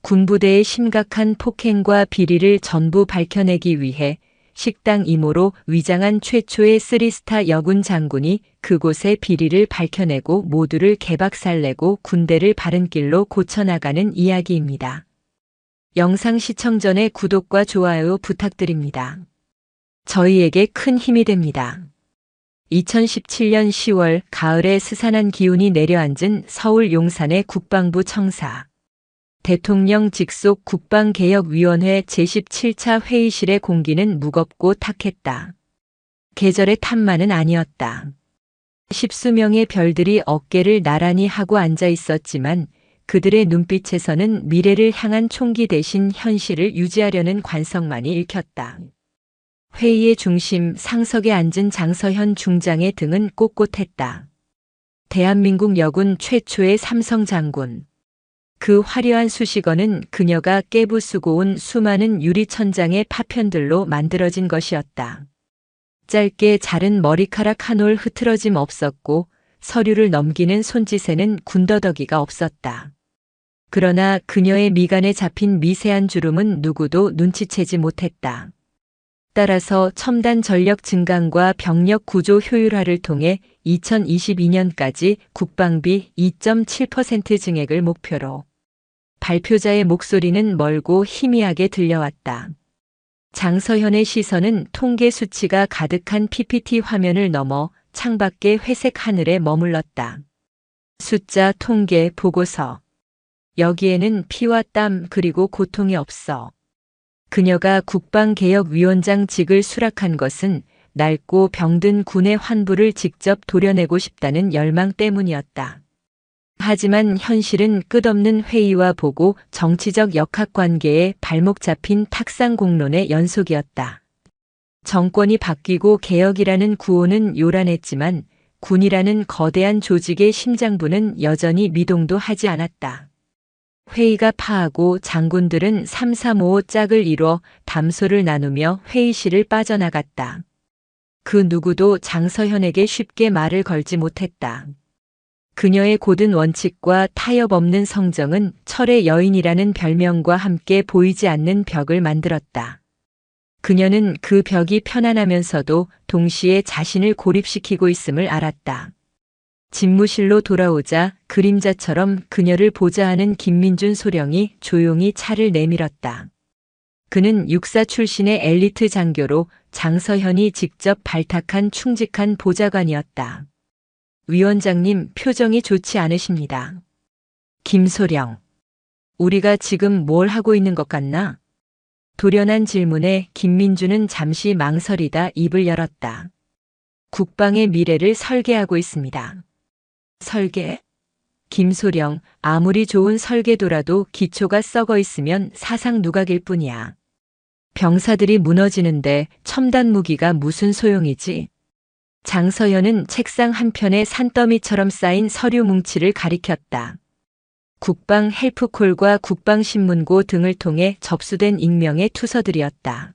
군부대의 심각한 폭행과 비리를 전부 밝혀내기 위해 식당 이모로 위장한 최초의 3스타 여군 장군이 그곳의 비리를 밝혀내고 모두를 개박살내고 군대를 바른 길로 고쳐나가는 이야기입니다. 영상 시청 전에 구독과 좋아요 부탁드립니다. 저희에게 큰 힘이 됩니다. 2017년 10월 가을에 스산한 기운이 내려앉은 서울 용산의 국방부 청사. 대통령 직속 국방개혁위원회 제17차 회의실의 공기는 무겁고 탁했다. 계절의 탐만은 아니었다. 십수명의 별들이 어깨를 나란히 하고 앉아 있었지만 그들의 눈빛에서는 미래를 향한 총기 대신 현실을 유지하려는 관성만이 읽혔다. 회의의 중심 상석에 앉은 장서현 중장의 등은 꼿꼿했다. 대한민국 여군 최초의 삼성 장군. 그 화려한 수식어는 그녀가 깨부수고 온 수많은 유리천장의 파편들로 만들어진 것이었다. 짧게 자른 머리카락 한 올 흐트러짐 없었고 서류를 넘기는 손짓에는 군더더기가 없었다. 그러나 그녀의 미간에 잡힌 미세한 주름은 누구도 눈치채지 못했다. 따라서 첨단 전력 증강과 병력 구조 효율화를 통해 2022년까지 국방비 2.7% 증액을 목표로 발표자의 목소리는 멀고 희미하게 들려왔다. 장서현의 시선은 통계 수치가 가득한 PPT 화면을 넘어 창밖의 회색 하늘에 머물렀다. 숫자, 통계, 보고서. 여기에는 피와 땀 그리고 고통이 없어. 그녀가 국방개혁위원장직을 수락한 것은 낡고 병든 군의 환부를 직접 도려내고 싶다는 열망 때문이었다. 하지만 현실은 끝없는 회의와 보고 정치적 역학관계에 발목 잡힌 탁상공론의 연속이었다. 정권이 바뀌고 개혁이라는 구호는 요란했지만 군이라는 거대한 조직의 심장부는 여전히 미동도 하지 않았다. 회의가 파하고 장군들은 3355 짝을 이뤄 담소를 나누며 회의실을 빠져나갔다. 그 누구도 장서현에게 쉽게 말을 걸지 못했다. 그녀의 고든 원칙과 타협 없는 성정은 철의 여인이라는 별명과 함께 보이지 않는 벽을 만들었다. 그녀는 그 벽이 편안하면서도 동시에 자신을 고립시키고 있음을 알았다. 집무실로 돌아오자 그림자처럼 그녀를 보자 하는 김민준 소령이 조용히 차를 내밀었다. 그는 육사 출신의 엘리트 장교로 장서현이 직접 발탁한 충직한 보좌관이었다. 위원장님, 표정이 좋지 않으십니다. 김소령. 우리가 지금 뭘 하고 있는 것 같나? 돌연한 질문에 김민준은 잠시 망설이다 입을 열었다. 국방의 미래를 설계하고 있습니다. 설계? 김소령, 아무리 좋은 설계도라도 기초가 썩어 있으면 사상 누각일 뿐이야. 병사들이 무너지는데 첨단 무기가 무슨 소용이지? 장서현은 책상 한편에 산더미처럼 쌓인 서류 뭉치를 가리켰다. 국방 헬프콜과 국방신문고 등을 통해 접수된 익명의 투서들이었다.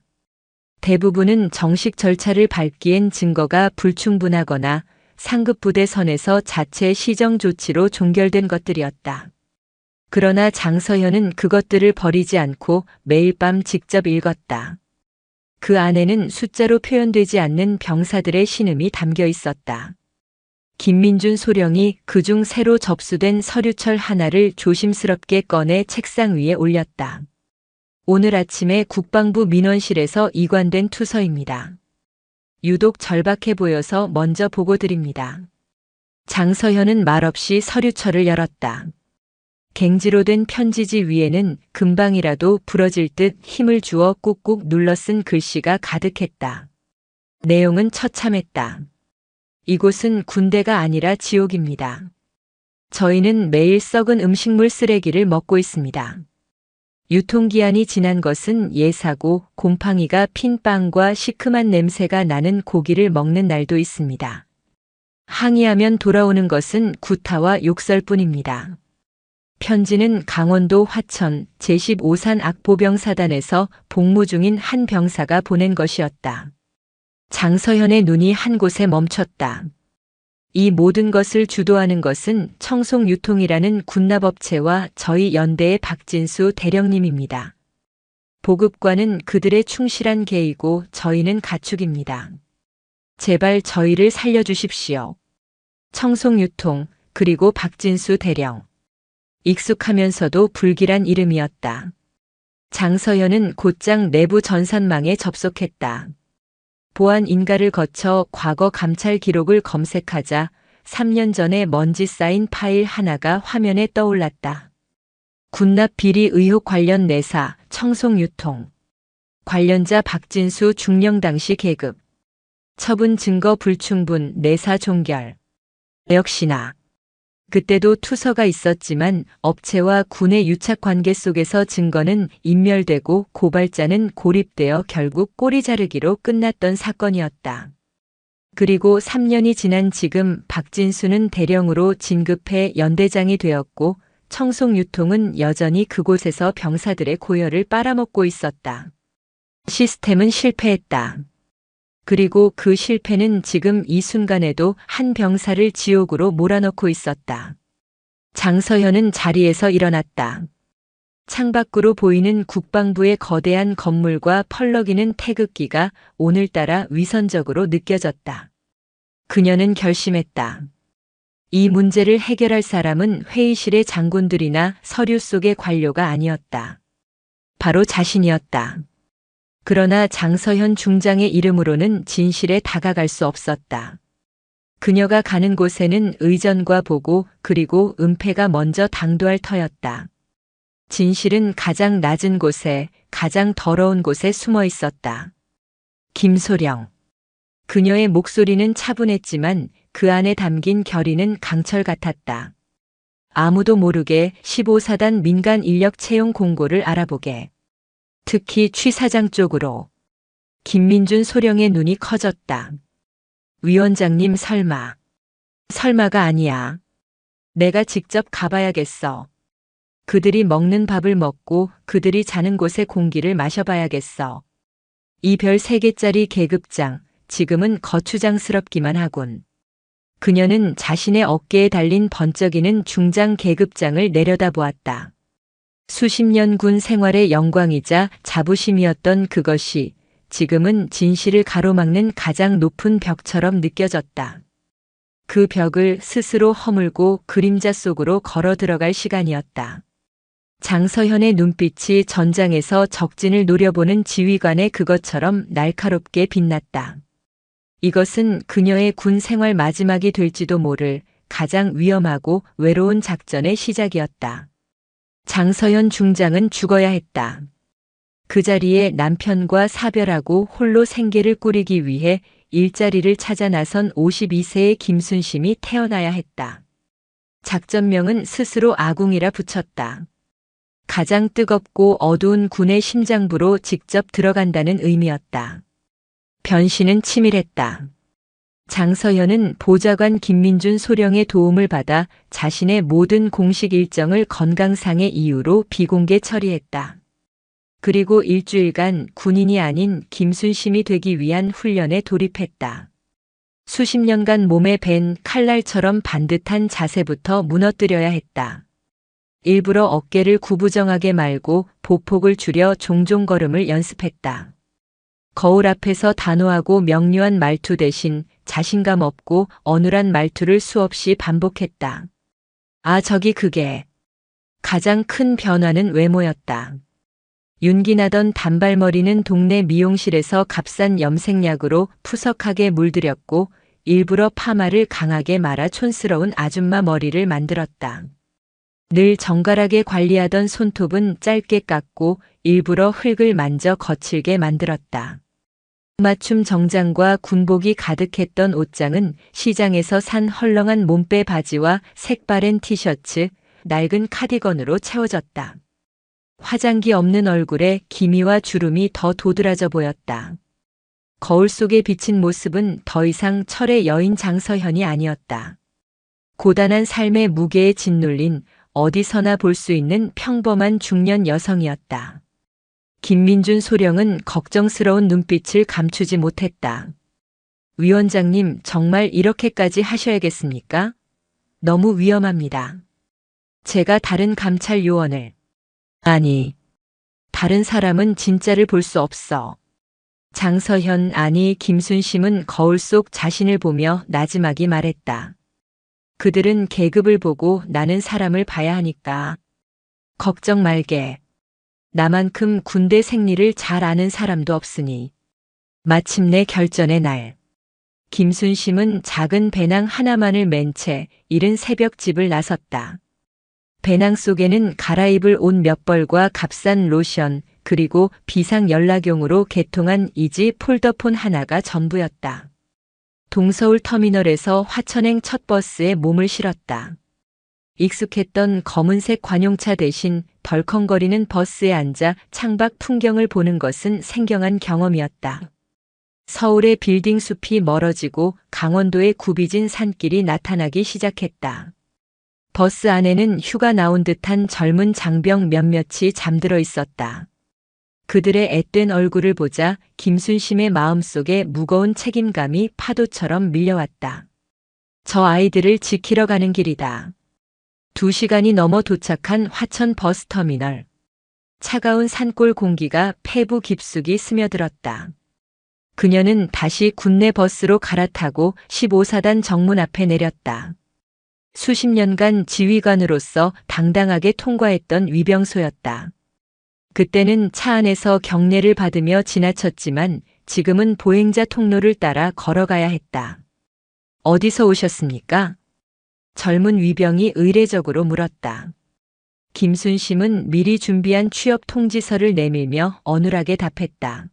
대부분은 정식 절차를 밟기엔 증거가 불충분하거나 상급부대 선에서 자체 시정 조치로 종결된 것들이었다. 그러나 장서현은 그것들을 버리지 않고 매일 밤 직접 읽었다. 그 안에는 숫자로 표현되지 않는 병사들의 신음이 담겨 있었다. 김민준 소령이 그중 새로 접수된 서류철 하나를 조심스럽게 꺼내 책상 위에 올렸다. 오늘 아침에 국방부 민원실에서 이관된 투서입니다. 유독 절박해 보여서 먼저 보고 드립니다. 장서현은 말없이 서류철을 열었다. 갱지로 된 편지지 위에는 금방이라도 부러질 듯 힘을 주어 꾹꾹 눌러 쓴 글씨가 가득했다. 내용은 처참했다. 이곳은 군대가 아니라 지옥입니다. 저희는 매일 썩은 음식물 쓰레기를 먹고 있습니다. 유통기한이 지난 것은 예사고 곰팡이가 핀 빵과 시큼한 냄새가 나는 고기를 먹는 날도 있습니다. 항의하면 돌아오는 것은 구타와 욕설뿐입니다. 편지는 강원도 화천 제15산 악보병사단에서 복무 중인 한 병사가 보낸 것이었다. 장서현의 눈이 한 곳에 멈췄다. 이 모든 것을 주도하는 것은 청송유통이라는 군납업체와 저희 연대의 박진수 대령님입니다. 보급관은 그들의 충실한 개이고 저희는 가축입니다. 제발 저희를 살려주십시오. 청송유통, 그리고 박진수 대령. 익숙하면서도 불길한 이름이었다. 장서현은 곧장 내부 전산망에 접속했다. 보안 인가를 거쳐 과거 감찰 기록을 검색하자 3년 전에 먼지 쌓인 파일 하나가 화면에 떠올랐다. 군납 비리 의혹 관련 내사, 청송유통. 관련자 박진수 중령 당시 계급. 처분 증거 불충분, 내사 종결. 역시나. 그때도 투서가 있었지만 업체와 군의 유착 관계 속에서 증거는 인멸되고 고발자는 고립되어 결국 꼬리 자르기로 끝났던 사건이었다. 그리고 3년이 지난 지금 박진수는 대령으로 진급해 연대장이 되었고 청송유통은 여전히 그곳에서 병사들의 고열을 빨아먹고 있었다. 시스템은 실패했다. 그리고 그 실패는 지금 이 순간에도 한 병사를 지옥으로 몰아넣고 있었다. 장서현은 자리에서 일어났다. 창밖으로 보이는 국방부의 거대한 건물과 펄럭이는 태극기가 오늘따라 위선적으로 느껴졌다. 그녀는 결심했다. 이 문제를 해결할 사람은 회의실의 장군들이나 서류 속의 관료가 아니었다. 바로 자신이었다. 그러나 장서현 중장의 이름으로는 진실에 다가갈 수 없었다. 그녀가 가는 곳에는 의전과 보고 그리고 은폐가 먼저 당도할 터였다. 진실은 가장 낮은 곳에, 가장 더러운 곳에 숨어 있었다. 김소령. 그녀의 목소리는 차분했지만 그 안에 담긴 결의는 강철 같았다. 아무도 모르게 15사단 민간 인력 채용 공고를 알아보게. 특히 취 사장 쪽으로. 김민준 소령의 눈이 커졌다. 위원장님 설마. 설마가 아니야. 내가 직접 가봐야겠어. 그들이 먹는 밥을 먹고 그들이 자는 곳의 공기를 마셔봐야겠어. 이 별 3개짜리 계급장, 지금은 거추장스럽기만 하군. 그녀는 자신의 어깨에 달린 번쩍이는 중장 계급장을 내려다보았다. 수십 년 군 생활의 영광이자 자부심이었던 그것이 지금은 진실을 가로막는 가장 높은 벽처럼 느껴졌다. 그 벽을 스스로 허물고 그림자 속으로 걸어 들어갈 시간이었다. 장서현의 눈빛이 전장에서 적진을 노려보는 지휘관의 그것처럼 날카롭게 빛났다. 이것은 그녀의 군 생활 마지막이 될지도 모를 가장 위험하고 외로운 작전의 시작이었다. 장서현 중장은 죽어야 했다. 그 자리에 남편과 사별하고 홀로 생계를 꾸리기 위해 일자리를 찾아 나선 52세의 김순심이 태어나야 했다. 작전명은 스스로 아궁이라 붙였다. 가장 뜨겁고 어두운 군의 심장부로 직접 들어간다는 의미였다. 변신은 치밀했다. 장서현은 보좌관 김민준 소령의 도움을 받아 자신의 모든 공식 일정을 건강상의 이유로 비공개 처리했다. 그리고 일주일간 군인이 아닌 김순심이 되기 위한 훈련에 돌입했다. 수십 년간 몸에 밴 칼날처럼 반듯한 자세부터 무너뜨려야 했다. 일부러 어깨를 구부정하게 말고 보폭을 줄여 종종 걸음을 연습했다. 거울 앞에서 단호하고 명료한 말투 대신 자신감 없고 어눌한 말투를 수없이 반복했다. 아, 저기 그게. 가장 큰 변화는 외모였다. 윤기나던 단발머리는 동네 미용실에서 값싼 염색약으로 푸석하게 물들였고 일부러 파마를 강하게 말아 촌스러운 아줌마 머리를 만들었다. 늘 정갈하게 관리하던 손톱은 짧게 깎고 일부러 흙을 만져 거칠게 만들었다. 맞춤 정장과 군복이 가득했던 옷장은 시장에서 산 헐렁한 몸빼 바지와 색바랜 티셔츠, 낡은 카디건으로 채워졌다. 화장기 없는 얼굴에 기미와 주름이 더 도드라져 보였다. 거울 속에 비친 모습은 더 이상 철의 여인 장서현이 아니었다. 고단한 삶의 무게에 짓눌린 어디서나 볼 수 있는 평범한 중년 여성이었다. 김민준 소령은 걱정스러운 눈빛을 감추지 못했다. 위원장님, 정말 이렇게까지 하셔야겠습니까? 너무 위험합니다. 제가 다른 감찰 요원을, 아니, 다른 사람은 진짜를 볼 수 없어. 장서현, 아니 김순심은 거울 속 자신을 보며 나지막이 말했다. 그들은 계급을 보고 나는 사람을 봐야 하니까. 걱정 말게. 나만큼 군대 생리를 잘 아는 사람도 없으니. 마침내 결전의 날. 김순심은 작은 배낭 하나만을 맨 채 이른 새벽집을 나섰다. 배낭 속에는 갈아입을 옷 몇 벌과 값싼 로션, 그리고 비상 연락용으로 개통한 이지 폴더폰 하나가 전부였다. 동서울 터미널에서 화천행 첫 버스에 몸을 실었다. 익숙했던 검은색 관용차 대신 덜컹거리는 버스에 앉아 창밖 풍경을 보는 것은 생경한 경험이었다. 서울의 빌딩 숲이 멀어지고 강원도의 굽이진 산길이 나타나기 시작했다. 버스 안에는 휴가 나온 듯한 젊은 장병 몇몇이 잠들어 있었다. 그들의 앳된 얼굴을 보자 김순심의 마음속에 무거운 책임감이 파도처럼 밀려왔다. 저 아이들을 지키러 가는 길이다. 2시간이 넘어 도착한 화천 버스터미널. 차가운 산골 공기가 폐부 깊숙이 스며들었다. 그녀는 다시 군내 버스로 갈아타고 15사단 정문 앞에 내렸다. 수십 년간 지휘관으로서 당당하게 통과했던 위병소였다. 그때는 차 안에서 경례를 받으며 지나쳤지만 지금은 보행자 통로를 따라 걸어가야 했다. 어디서 오셨습니까? 젊은 위병이 의례적으로 물었다. 김순심은 미리 준비한 취업 통지서를 내밀며 어눌하게 답했다.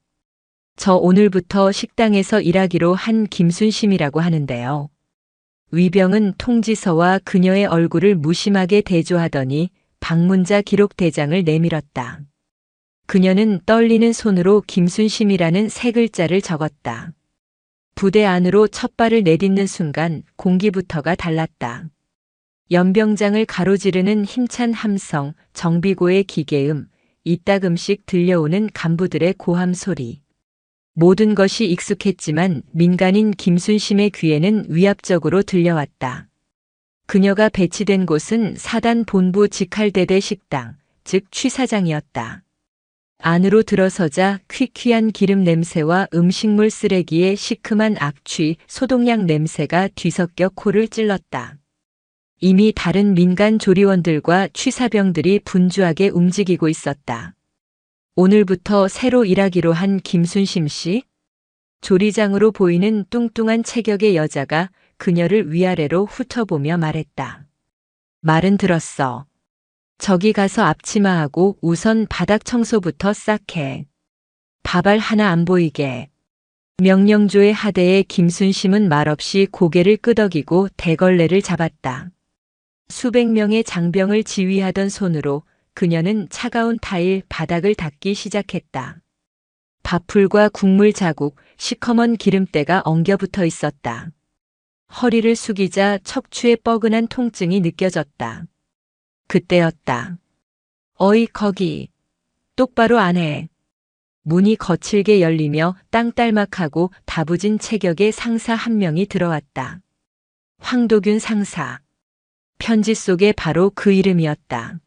저 오늘부터 식당에서 일하기로 한 김순심이라고 하는데요. 위병은 통지서와 그녀의 얼굴을 무심하게 대조하더니 방문자 기록 대장을 내밀었다. 그녀는 떨리는 손으로 김순심이라는 세 글자를 적었다. 부대 안으로 첫 발을 내딛는 순간 공기부터가 달랐다. 연병장을 가로지르는 힘찬 함성, 정비고의 기계음, 이따금씩 들려오는 간부들의 고함 소리. 모든 것이 익숙했지만 민간인 김순심의 귀에는 위압적으로 들려왔다. 그녀가 배치된 곳은 사단 본부 직할대대 식당, 즉 취사장이었다. 안으로 들어서자 퀴퀴한 기름 냄새와 음식물 쓰레기의 시큼한 악취, 소독약 냄새가 뒤섞여 코를 찔렀다. 이미 다른 민간 조리원들과 취사병들이 분주하게 움직이고 있었다. 오늘부터 새로 일하기로 한 김순심 씨? 조리장으로 보이는 뚱뚱한 체격의 여자가 그녀를 위아래로 훑어보며 말했다. 말은 들었어. 저기 가서 앞치마하고 우선 바닥 청소부터 싹 해. 밥알 하나 안 보이게. 명령조의 하대에 김순심은 말없이 고개를 끄덕이고 대걸레를 잡았다. 수백 명의 장병을 지휘하던 손으로 그녀는 차가운 타일 바닥을 닦기 시작했다. 밥풀과 국물 자국, 시커먼 기름때가 엉겨붙어 있었다. 허리를 숙이자 척추에 뻐근한 통증이 느껴졌다. 그때였다. 어이 거기. 똑바로 안 해. 문이 거칠게 열리며 땅딸막하고 다부진 체격의 상사 한 명이 들어왔다. 황도균 상사. 편지 속에 바로 그 이름이었다.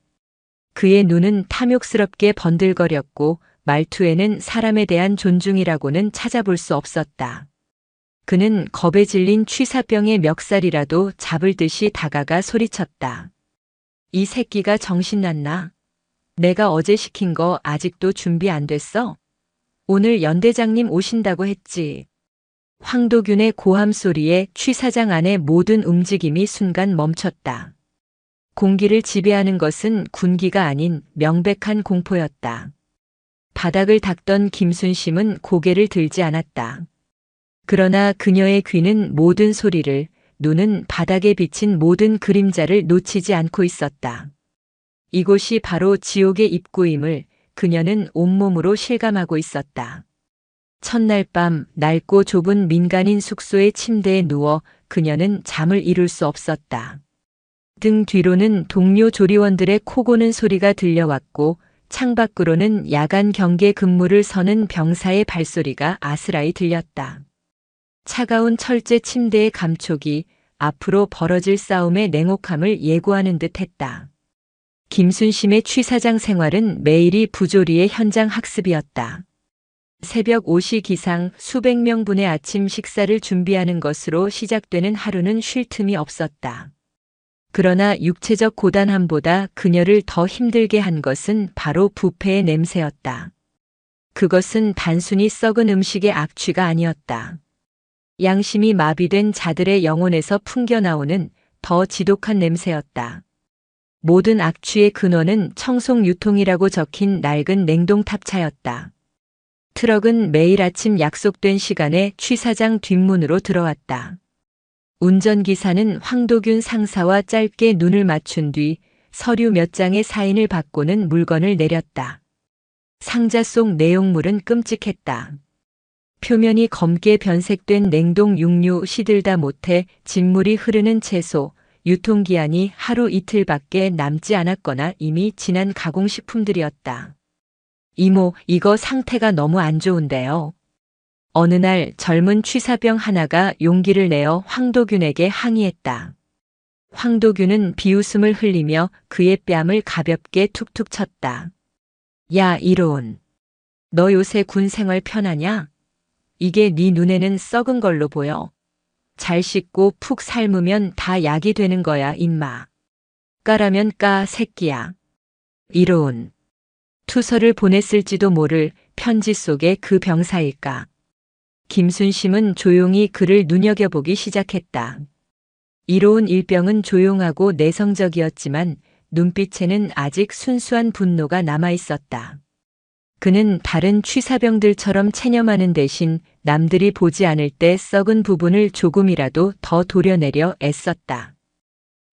그의 눈은 탐욕스럽게 번들거렸고 말투에는 사람에 대한 존중이라고는 찾아볼 수 없었다. 그는 겁에 질린 취사병의 멱살이라도 잡을 듯이 다가가 소리쳤다. 이 새끼가 정신났나? 내가 어제 시킨 거 아직도 준비 안 됐어? 오늘 연대장님 오신다고 했지. 황도균의 고함 소리에 취사장 안의 모든 움직임이 순간 멈췄다. 공기를 지배하는 것은 군기가 아닌 명백한 공포였다. 바닥을 닦던 김순심은 고개를 들지 않았다. 그러나 그녀의 귀는 모든 소리를, 눈은 바닥에 비친 모든 그림자를 놓치지 않고 있었다. 이곳이 바로 지옥의 입구임을 그녀는 온몸으로 실감하고 있었다. 첫날 밤 낡고 좁은 민간인 숙소의 침대에 누워 그녀는 잠을 이룰 수 없었다. 등 뒤로는 동료 조리원들의 코고는 소리가 들려왔고 창밖으로는 야간 경계 근무를 서는 병사의 발소리가 아스라이 들렸다. 차가운 철제 침대의 감촉이 앞으로 벌어질 싸움의 냉혹함을 예고하는 듯 했다. 김순심의 취사장 생활은 매일이 부조리의 현장 학습이었다. 새벽 5시 기상 수백 명분의 아침 식사를 준비하는 것으로 시작되는 하루는 쉴 틈이 없었다. 그러나 육체적 고단함보다 그녀를 더 힘들게 한 것은 바로 부패의 냄새였다. 그것은 단순히 썩은 음식의 악취가 아니었다. 양심이 마비된 자들의 영혼에서 풍겨나오는 더 지독한 냄새였다. 모든 악취의 근원은 청송 유통이라고 적힌 낡은 냉동탑차였다. 트럭은 매일 아침 약속된 시간에 취사장 뒷문으로 들어왔다. 운전기사는 황도균 상사와 짧게 눈을 맞춘 뒤 서류 몇 장의 사인을 받고는 물건을 내렸다. 상자 속 내용물은 끔찍했다. 표면이 검게 변색된 냉동 육류 시들다 못해 진물이 흐르는 채소, 유통기한이 하루 이틀밖에 남지 않았거나 이미 지난 가공식품들이었다. 이모, 이거 상태가 너무 안 좋은데요. 어느 날 젊은 취사병 하나가 용기를 내어 황도균에게 항의했다. 황도균은 비웃음을 흘리며 그의 뺨을 가볍게 툭툭 쳤다. 야, 이로운. 너 요새 군 생활 편하냐? 이게 네 눈에는 썩은 걸로 보여. 잘 씻고 푹 삶으면 다 약이 되는 거야, 임마. 까라면 까, 새끼야. 이로운. 투서를 보냈을지도 모를 편지 속의 그 병사일까. 김순심은 조용히 그를 눈여겨보기 시작했다. 이로운 일병은 조용하고 내성적이었지만 눈빛에는 아직 순수한 분노가 남아있었다. 그는 다른 취사병들처럼 체념하는 대신 남들이 보지 않을 때 썩은 부분을 조금이라도 더 도려내려 애썼다.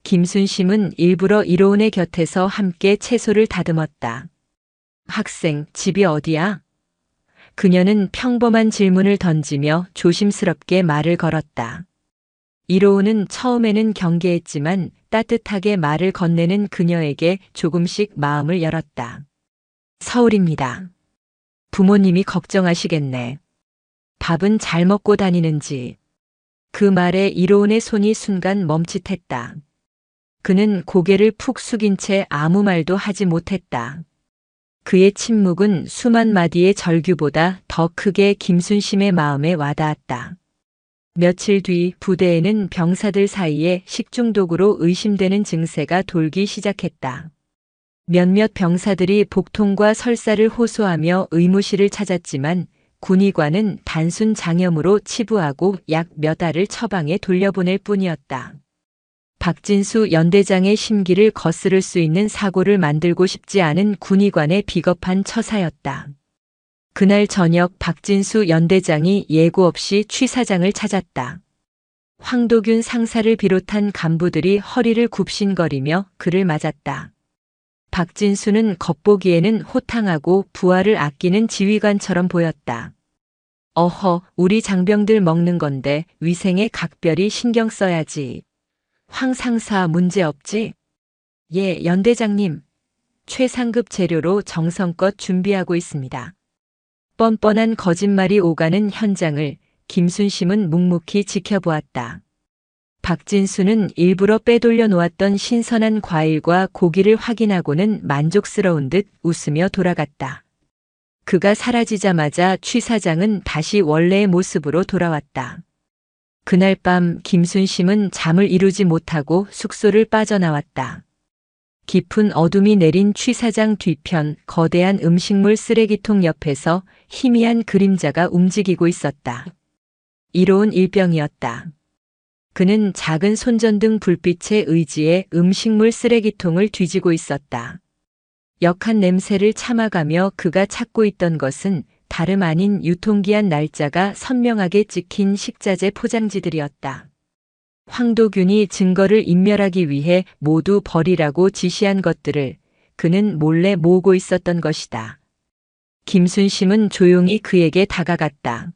김순심은 일부러 이로운의 곁에서 함께 채소를 다듬었다. 학생, 집이 어디야? 그녀는 평범한 질문을 던지며 조심스럽게 말을 걸었다. 이로운은 처음에는 경계했지만 따뜻하게 말을 건네는 그녀에게 조금씩 마음을 열었다. 서울입니다. 부모님이 걱정하시겠네. 밥은 잘 먹고 다니는지. 그 말에 이로운의 손이 순간 멈칫했다. 그는 고개를 푹 숙인 채 아무 말도 하지 못했다. 그의 침묵은 수만 마디의 절규보다 더 크게 김순심의 마음에 와닿았다. 며칠 뒤 부대에는 병사들 사이에 식중독으로 의심되는 증세가 돌기 시작했다. 몇몇 병사들이 복통과 설사를 호소하며 의무실을 찾았지만 군의관은 단순 장염으로 치부하고 약 몇 알을 처방해 돌려보낼 뿐이었다. 박진수 연대장의 심기를 거스를 수 있는 사고를 만들고 싶지 않은 군의관의 비겁한 처사였다. 그날 저녁 박진수 연대장이 예고 없이 취사장을 찾았다. 황도균 상사를 비롯한 간부들이 허리를 굽신거리며 그를 맞았다. 박진수는 겉보기에는 호탕하고 부하를 아끼는 지휘관처럼 보였다. 어허, 우리 장병들 먹는 건데 위생에 각별히 신경 써야지. 황 상사 문제 없지? 예, 연대장님. 최상급 재료로 정성껏 준비하고 있습니다. 뻔뻔한 거짓말이 오가는 현장을 김순심은 묵묵히 지켜보았다. 박진수는 일부러 빼돌려 놓았던 신선한 과일과 고기를 확인하고는 만족스러운 듯 웃으며 돌아갔다. 그가 사라지자마자 취사장은 다시 원래의 모습으로 돌아왔다. 그날 밤 김순심은 잠을 이루지 못하고 숙소를 빠져나왔다. 깊은 어둠이 내린 취사장 뒤편 거대한 음식물 쓰레기통 옆에서 희미한 그림자가 움직이고 있었다. 이로운 일병이었다. 그는 작은 손전등 불빛에 의지해 음식물 쓰레기통을 뒤지고 있었다. 역한 냄새를 참아가며 그가 찾고 있던 것은 다름 아닌 유통기한 날짜가 선명하게 찍힌 식자재 포장지들이었다. 황도균이 증거를 인멸하기 위해 모두 버리라고 지시한 것들을 그는 몰래 모으고 있었던 것이다. 김순심은 조용히 그에게 다가갔다.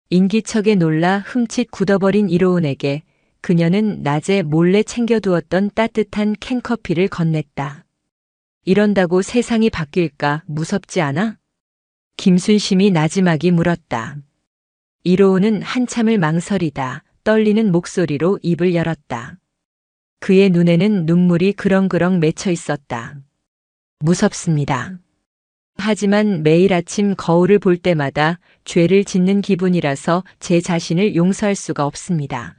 인기척에 놀라 흠칫 굳어버린 이로운에게 그녀는 낮에 몰래 챙겨두었던 따뜻한 캔커피를 건넸다. 이런다고 세상이 바뀔까 무섭지 않아? 김순심이 나지막이 물었다. 이로운은 한참을 망설이다 떨리는 목소리로 입을 열었다. 그의 눈에는 눈물이 그렁그렁 맺혀 있었다. 무섭습니다. 하지만 매일 아침 거울을 볼 때마다 죄를 짓는 기분이라서 제 자신을 용서할 수가 없습니다.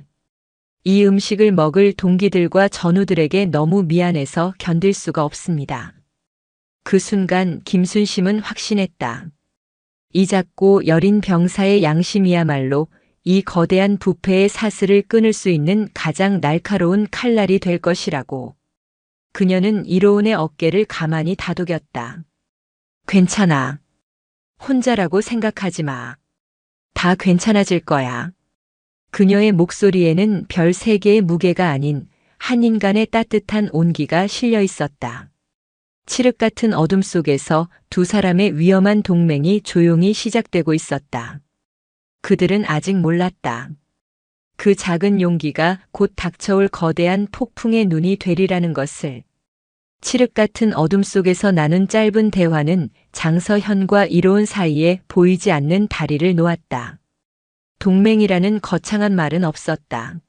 이 음식을 먹을 동기들과 전우들에게 너무 미안해서 견딜 수가 없습니다. 그 순간 김순심은 확신했다. 이 작고 여린 병사의 양심이야말로 이 거대한 부패의 사슬을 끊을 수 있는 가장 날카로운 칼날이 될 것이라고. 그녀는 이로운의 어깨를 가만히 다독였다. 괜찮아. 혼자라고 생각하지 마. 다 괜찮아질 거야. 그녀의 목소리에는 별 3개의 무게가 아닌 한 인간의 따뜻한 온기가 실려 있었다. 칠흑 같은 어둠 속에서 두 사람의 위험한 동맹이 조용히 시작되고 있었다. 그들은 아직 몰랐다. 그 작은 용기가 곧 닥쳐올 거대한 폭풍의 눈이 되리라는 것을. 칠흑 같은 어둠 속에서 나눈 짧은 대화는 장서현과 이로운 사이에 보이지 않는 다리를 놓았다. 동맹이라는 거창한 말은 없었다.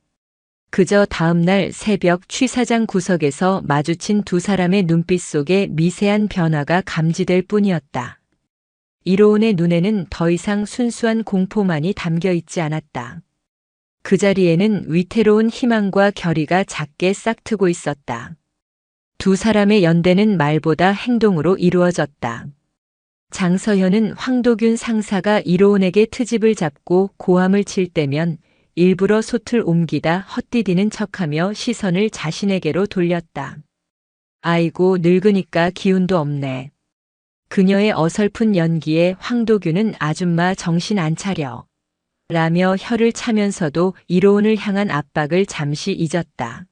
그저 다음날 새벽 취사장 구석에서 마주친 두 사람의 눈빛 속에 미세한 변화가 감지될 뿐이었다. 이로운의 눈에는 더 이상 순수한 공포만이 담겨 있지 않았다. 그 자리에는 위태로운 희망과 결의가 작게 싹트고 있었다. 두 사람의 연대는 말보다 행동으로 이루어졌다. 장서현은 황도균 상사가 이로운에게 트집을 잡고 고함을 칠 때면 일부러 솥을 옮기다 헛디디는 척하며 시선을 자신에게로 돌렸다. 아이고 늙으니까 기운도 없네. 그녀의 어설픈 연기에 황도균은 아줌마 정신 안 차려. 라며 혀를 차면서도 이로운을 향한 압박을 잠시 잊었다.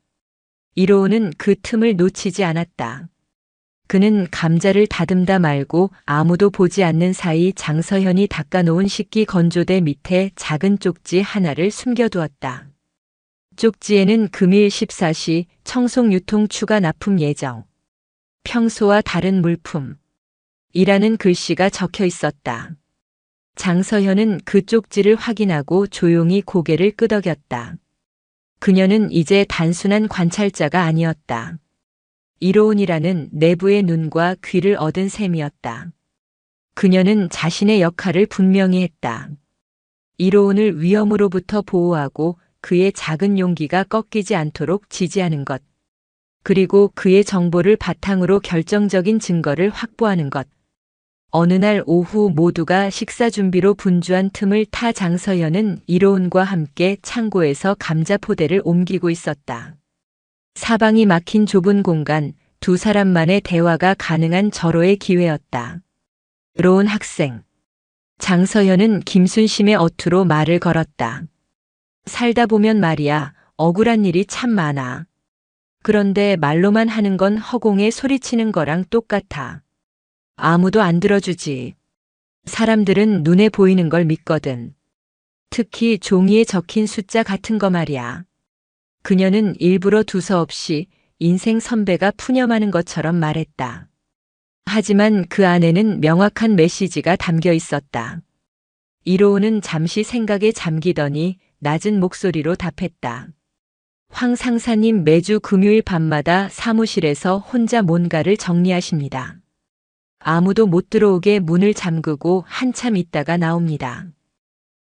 이로운은 그 틈을 놓치지 않았다. 그는 감자를 다듬다 말고 아무도 보지 않는 사이 장서현이 닦아놓은 식기 건조대 밑에 작은 쪽지 하나를 숨겨두었다. 쪽지에는 금일 14시 청송 유통 추가 납품 예정. 평소와 다른 물품. 이라는 글씨가 적혀 있었다. 장서현은 그 쪽지를 확인하고 조용히 고개를 끄덕였다. 그녀는 이제 단순한 관찰자가 아니었다. 이로운이라는 내부의 눈과 귀를 얻은 셈이었다. 그녀는 자신의 역할을 분명히 했다. 이로운을 위험으로부터 보호하고 그의 작은 용기가 꺾이지 않도록 지지하는 것. 그리고 그의 정보를 바탕으로 결정적인 증거를 확보하는 것. 어느 날 오후 모두가 식사 준비로 분주한 틈을 타 장서현은 이로운과 함께 창고에서 감자 포대를 옮기고 있었다. 사방이 막힌 좁은 공간, 두 사람만의 대화가 가능한 절호의 기회였다. 이로운 학생. 장서현은 김순심의 어투로 말을 걸었다. 살다 보면 말이야, 억울한 일이 참 많아. 그런데 말로만 하는 건 허공에 소리치는 거랑 똑같아. 아무도 안 들어주지. 사람들은 눈에 보이는 걸 믿거든. 특히 종이에 적힌 숫자 같은 거 말이야. 그녀는 일부러 두서없이 인생 선배가 푸념하는 것처럼 말했다. 하지만 그 안에는 명확한 메시지가 담겨 있었다. 이로운은 잠시 생각에 잠기더니 낮은 목소리로 답했다. 황 상사님 매주 금요일 밤마다 사무실에서 혼자 뭔가를 정리하십니다. 아무도 못 들어오게 문을 잠그고 한참 있다가 나옵니다.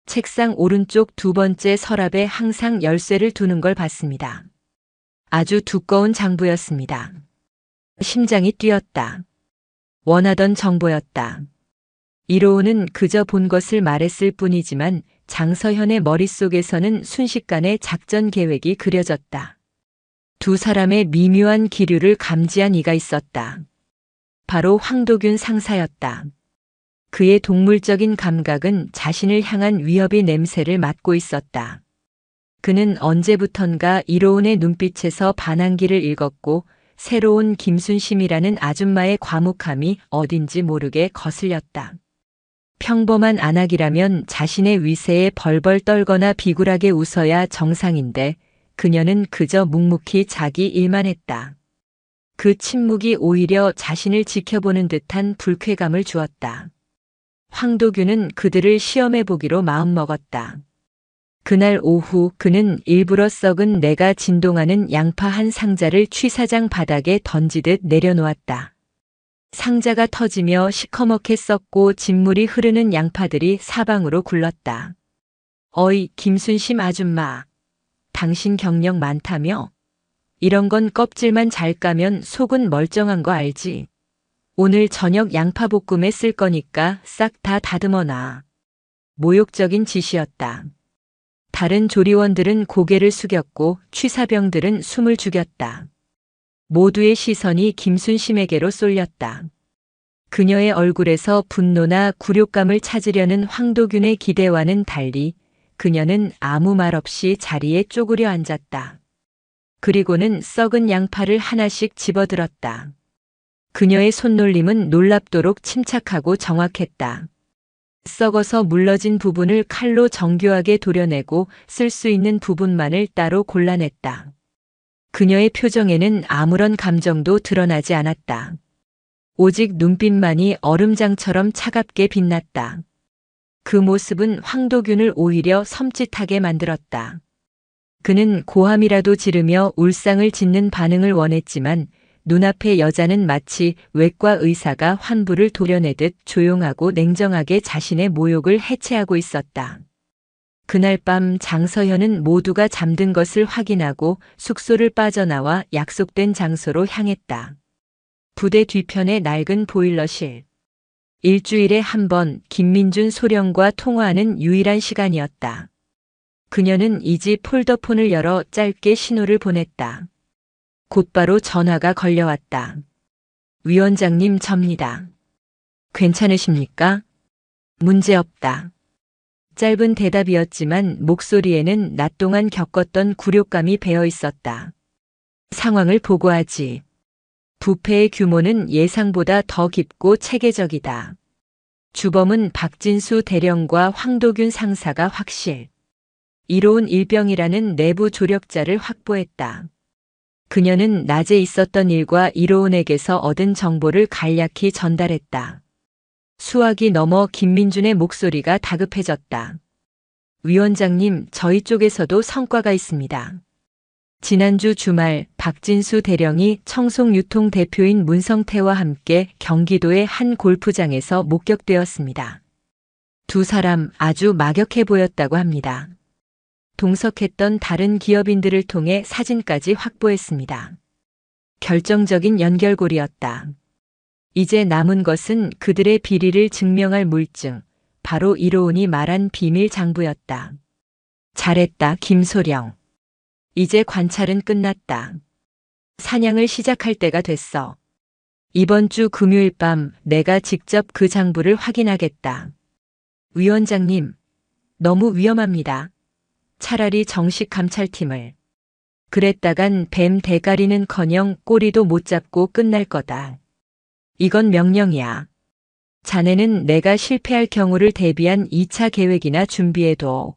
책상 오른쪽 2번째 서랍에 항상 열쇠를 두는 걸 봤습니다. 아주 두꺼운 장부였습니다. 심장이 뛰었다. 원하던 정보였다. 이로운은 그저 본 것을 말했을 뿐이지만 장서현의 머릿속에서는 순식간에 작전 계획이 그려졌다. 두 사람의 미묘한 기류를 감지한 이가 있었다. 바로 황도균 상사였다. 그의 동물적인 감각은 자신을 향한 위협의 냄새를 맡고 있었다. 그는 언제부턴가 이로운의 눈빛에서 반항기를 읽었고 새로운 김순심이라는 아줌마의 과묵함이 어딘지 모르게 거슬렸다. 평범한 안악이라면 자신의 위세에 벌벌 떨거나 비굴하게 웃어야 정상인데 그녀는 그저 묵묵히 자기 일만 했다. 그 침묵이 오히려 자신을 지켜보는 듯한 불쾌감을 주었다. 황도균은 그들을 시험해보기로 마음먹었다. 그날 오후 그는 일부러 썩은 내가 진동하는 양파 한 상자를 취사장 바닥에 던지듯 내려놓았다. 상자가 터지며 시커멓게 썩고 진물이 흐르는 양파들이 사방으로 굴렀다. 어이, 김순심 아줌마. 당신 경력 많다며? 이런 건 껍질만 잘 까면 속은 멀쩡한 거 알지? 오늘 저녁 양파볶음에 쓸 거니까 싹 다 다듬어놔. 모욕적인 짓이었다. 다른 조리원들은 고개를 숙였고 취사병들은 숨을 죽였다. 모두의 시선이 김순심에게로 쏠렸다. 그녀의 얼굴에서 분노나 굴욕감을 찾으려는 황도균의 기대와는 달리 그녀는 아무 말 없이 자리에 쪼그려 앉았다. 그리고는 썩은 양파를 하나씩 집어들었다. 그녀의 손놀림은 놀랍도록 침착하고 정확했다. 썩어서 물러진 부분을 칼로 정교하게 도려내고 쓸 수 있는 부분만을 따로 골라냈다. 그녀의 표정에는 아무런 감정도 드러나지 않았다. 오직 눈빛만이 얼음장처럼 차갑게 빛났다. 그 모습은 황도균을 오히려 섬찟하게 만들었다. 그는 고함이라도 지르며 울상을 짓는 반응을 원했지만 눈앞의 여자는 마치 외과 의사가 환부를 도려내듯 조용하고 냉정하게 자신의 모욕을 해체하고 있었다. 그날 밤 장서현은 모두가 잠든 것을 확인하고 숙소를 빠져나와 약속된 장소로 향했다. 부대 뒤편의 낡은 보일러실. 일주일에 한 번 김민준 소령과 통화하는 유일한 시간이었다. 그녀는 이 집 폴더폰을 열어 짧게 신호를 보냈다. 곧바로 전화가 걸려왔다. 위원장님, 접니다. 괜찮으십니까? 문제없다. 짧은 대답이었지만 목소리에는 낮 동안 겪었던 굴욕감이 배어 있었다. 상황을 보고하지. 부패의 규모는 예상보다 더 깊고 체계적이다. 주범은 박진수 대령과 황도균 상사가 확실. 이로운 일병이라는 내부 조력자를 확보했다. 그녀는 낮에 있었던 일과 이로운에게서 얻은 정보를 간략히 전달했다. 수화기 넘어 김민준의 목소리가 다급해졌다. 위원장님, 저희 쪽에서도 성과가 있습니다. 지난주 주말 박진수 대령이 청송유통 대표인 문성태와 함께 경기도의 한 골프장에서 목격되었습니다. 두 사람 아주 막역해 보였다고 합니다. 동석했던 다른 기업인들을 통해 사진까지 확보했습니다. 결정적인 연결고리였다. 이제 남은 것은 그들의 비리를 증명할 물증, 바로 이로운이 말한 비밀 장부였다. 잘했다, 김소령. 이제 관찰은 끝났다. 사냥을 시작할 때가 됐어. 이번 주 금요일 밤 내가 직접 그 장부를 확인하겠다. 위원장님, 너무 위험합니다. 차라리 정식 감찰팀을. 그랬다간 뱀 대가리는커녕 꼬리도 못 잡고 끝날 거다. 이건 명령이야. 자네는 내가 실패할 경우를 대비한 2차 계획이나 준비해둬.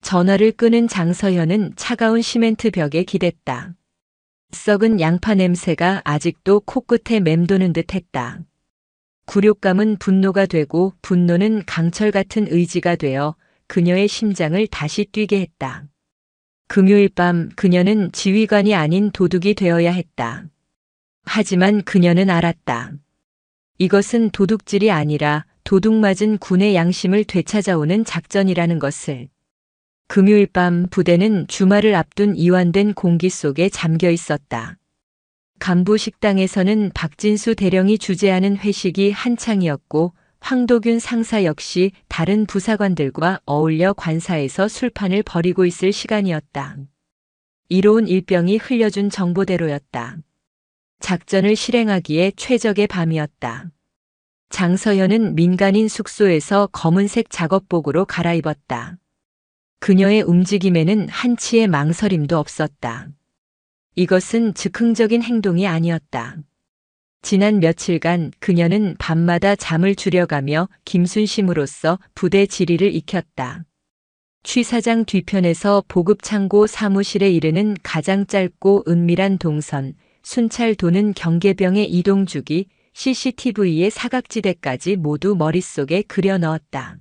전화를 끄는 장서현은 차가운 시멘트 벽에 기댔다. 썩은 양파 냄새가 아직도 코끝에 맴도는 듯 했다. 굴욕감은 분노가 되고 분노는 강철 같은 의지가 되어 그녀의 심장을 다시 뛰게 했다. 금요일 밤 그녀는 지휘관이 아닌 도둑이 되어야 했다. 하지만 그녀는 알았다. 이것은 도둑질이 아니라 도둑맞은 군의 양심을 되찾아오는 작전이라는 것을. 금요일 밤 부대는 주말을 앞둔 이완된 공기 속에 잠겨 있었다. 간부 식당에서는 박진수 대령이 주재하는 회식이 한창이었고 황도균 상사 역시 다른 부사관들과 어울려 관사에서 술판을 벌이고 있을 시간이었다. 이로운 일병이 흘려준 정보대로였다. 작전을 실행하기에 최적의 밤이었다. 장서현은 민간인 숙소에서 검은색 작업복으로 갈아입었다. 그녀의 움직임에는 한치의 망설임도 없었다. 이것은 즉흥적인 행동이 아니었다. 지난 며칠간 그녀는 밤마다 잠을 줄여가며 김순심으로써 부대 지리를 익혔다. 취사장 뒤편에서 보급창고 사무실에 이르는 가장 짧고 은밀한 동선, 순찰 도는 경계병의 이동주기, CCTV의 사각지대까지 모두 머릿속에 그려 넣었다.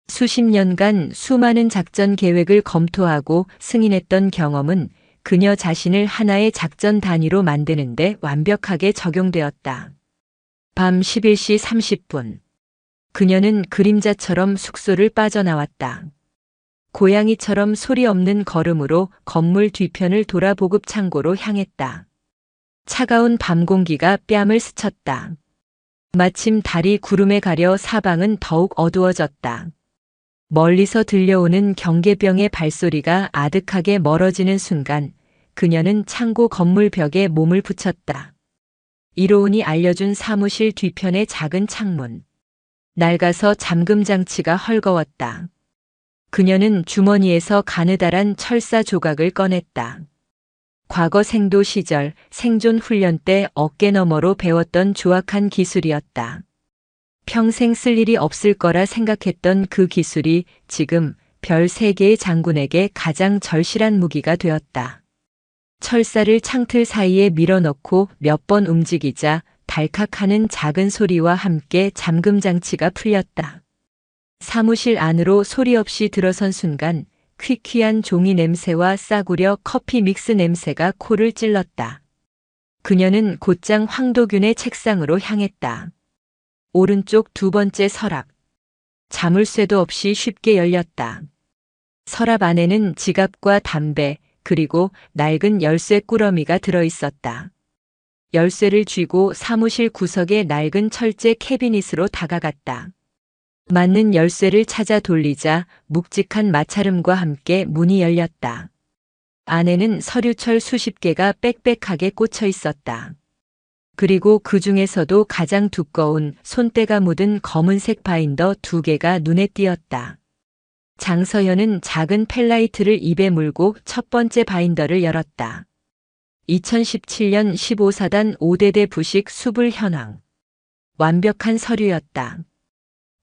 수십 년간 수많은 작전 계획을 검토하고 승인했던 경험은 그녀 자신을 하나의 작전 단위로 만드는데 완벽하게 적용되었다. 밤 11시 30분. 그녀는 그림자처럼 숙소를 빠져나왔다. 고양이처럼 소리 없는 걸음으로 건물 뒤편을 돌아 보급 창고로 향했다. 차가운 밤 공기가 뺨을 스쳤다. 마침 달이 구름에 가려 사방은 더욱 어두워졌다. 멀리서 들려오는 경계병의 발소리가 아득하게 멀어지는 순간 그녀는 창고 건물 벽에 몸을 붙였다. 이로운이 알려준 사무실 뒤편의 작은 창문. 낡아서 잠금 장치가 헐거웠다. 그녀는 주머니에서 가느다란 철사 조각을 꺼냈다. 과거 생도 시절 생존 훈련 때 어깨너머로 배웠던 조악한 기술이었다. 평생 쓸 일이 없을 거라 생각했던 그 기술이 지금 별 3개의 장군에게 가장 절실한 무기가 되었다. 철사를 창틀 사이에 밀어넣고 몇 번 움직이자 달칵하는 작은 소리와 함께 잠금 장치가 풀렸다. 사무실 안으로 소리 없이 들어선 순간 퀴퀴한 종이 냄새와 싸구려 커피 믹스 냄새가 코를 찔렀다. 그녀는 곧장 황도균의 책상으로 향했다. 오른쪽 2번째 서랍. 자물쇠도 없이 쉽게 열렸다. 서랍 안에는 지갑과 담배, 그리고 낡은 열쇠 꾸러미가 들어있었다. 열쇠를 쥐고 사무실 구석의 낡은 철제 캐비닛으로 다가갔다. 맞는 열쇠를 찾아 돌리자 묵직한 마찰음과 함께 문이 열렸다. 안에는 서류철 수십 개가 빽빽하게 꽂혀 있었다. 그리고 그 중에서도 가장 두꺼운 손때가 묻은 검은색 바인더 2개가 눈에 띄었다. 장서현은 작은 펜라이트를 입에 물고 첫 번째 바인더를 열었다. 2017년 15사단 5대대 부식 수불 현황. 완벽한 서류였다.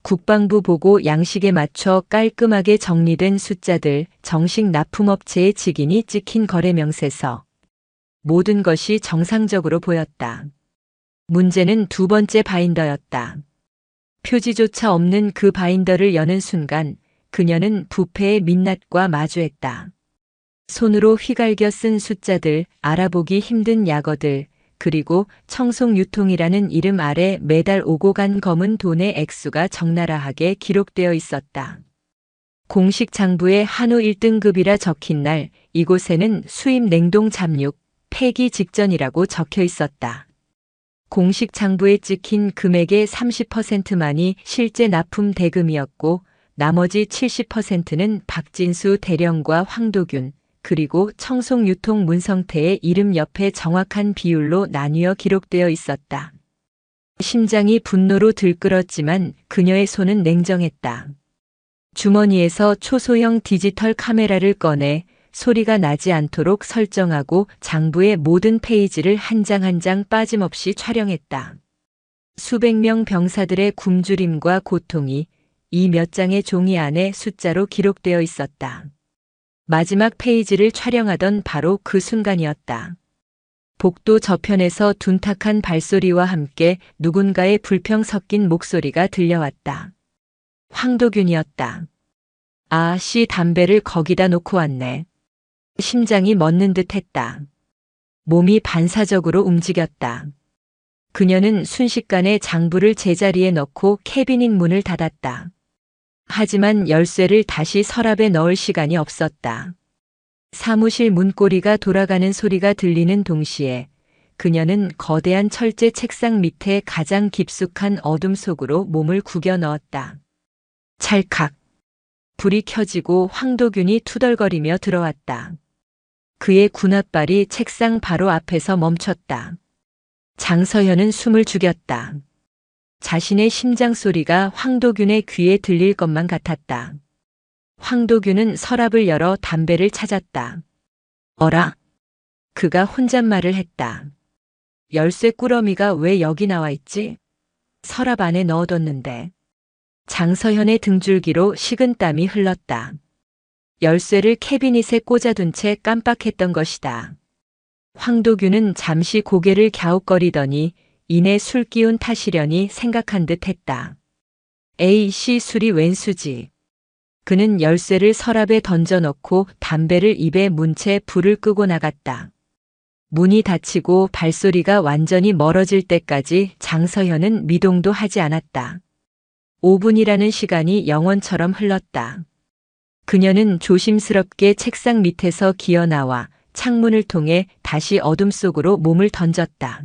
국방부 보고 양식에 맞춰 깔끔하게 정리된 숫자들, 정식 납품업체의 직인이 찍힌 거래 명세서. 모든 것이 정상적으로 보였다. 문제는 2번째 바인더였다. 표지조차 없는 그 바인더를 여는 순간 그녀는 부패의 민낯과 마주했다. 손으로 휘갈겨 쓴 숫자들, 알아보기 힘든 약어들, 그리고 청송유통이라는 이름 아래 매달 오고 간 검은 돈의 액수가 적나라하게 기록되어 있었다. 공식 장부에 한우 1등급이라 적힌 날 이곳에는 수입 냉동 잡육, 폐기 직전이라고 적혀 있었다. 공식 장부에 찍힌 금액의 30%만이 실제 납품 대금이었고 나머지 70%는 박진수 대령과 황도균, 그리고 청송유통 문성태의 이름 옆에 정확한 비율로 나뉘어 기록되어 있었다. 심장이 분노로 들끓었지만 그녀의 손은 냉정했다. 주머니에서 초소형 디지털 카메라를 꺼내 소리가 나지 않도록 설정하고 장부의 모든 페이지를 한 장 한 장 빠짐없이 촬영했다. 수백 명 병사들의 굶주림과 고통이 이 몇 장의 종이 안에 숫자로 기록되어 있었다. 마지막 페이지를 촬영하던 바로 그 순간이었다. 복도 저편에서 둔탁한 발소리와 함께 누군가의 불평 섞인 목소리가 들려왔다. 황도균이었다. 아, 씨 담배를 거기다 놓고 왔네. 심장이 멎는 듯 했다. 몸이 반사적으로 움직였다. 그녀는 순식간에 장부를 제자리에 넣고 캐비닛 문을 닫았다. 하지만 열쇠를 다시 서랍에 넣을 시간이 없었다. 사무실 문고리가 돌아가는 소리가 들리는 동시에 그녀는 거대한 철제 책상 밑에 가장 깊숙한 어둠 속으로 몸을 구겨 넣었다. 찰칵. 불이 켜지고 황도균이 투덜거리며 들어왔다. 그의 군홧발이 책상 바로 앞에서 멈췄다. 장서현은 숨을 죽였다. 자신의 심장 소리가 황도균의 귀에 들릴 것만 같았다. 황도균은 서랍을 열어 담배를 찾았다. 어라? 그가 혼잣말을 했다. 열쇠 꾸러미가 왜 여기 나와 있지? 서랍 안에 넣어뒀는데. 장서현의 등줄기로 식은땀이 흘렀다. 열쇠를 캐비닛에 꽂아둔 채 깜빡했던 것이다. 황도균은 잠시 고개를 갸웃거리더니 이내 술 기운 탓이려니 생각한 듯 했다. A씨 술이 웬수지. 그는 열쇠를 서랍에 던져넣고 담배를 입에 문 채 불을 끄고 나갔다. 문이 닫히고 발소리가 완전히 멀어질 때까지 장서현은 미동도 하지 않았다. 5분이라는 시간이 영원처럼 흘렀다. 그녀는 조심스럽게 책상 밑에서 기어나와 창문을 통해 다시 어둠 속으로 몸을 던졌다.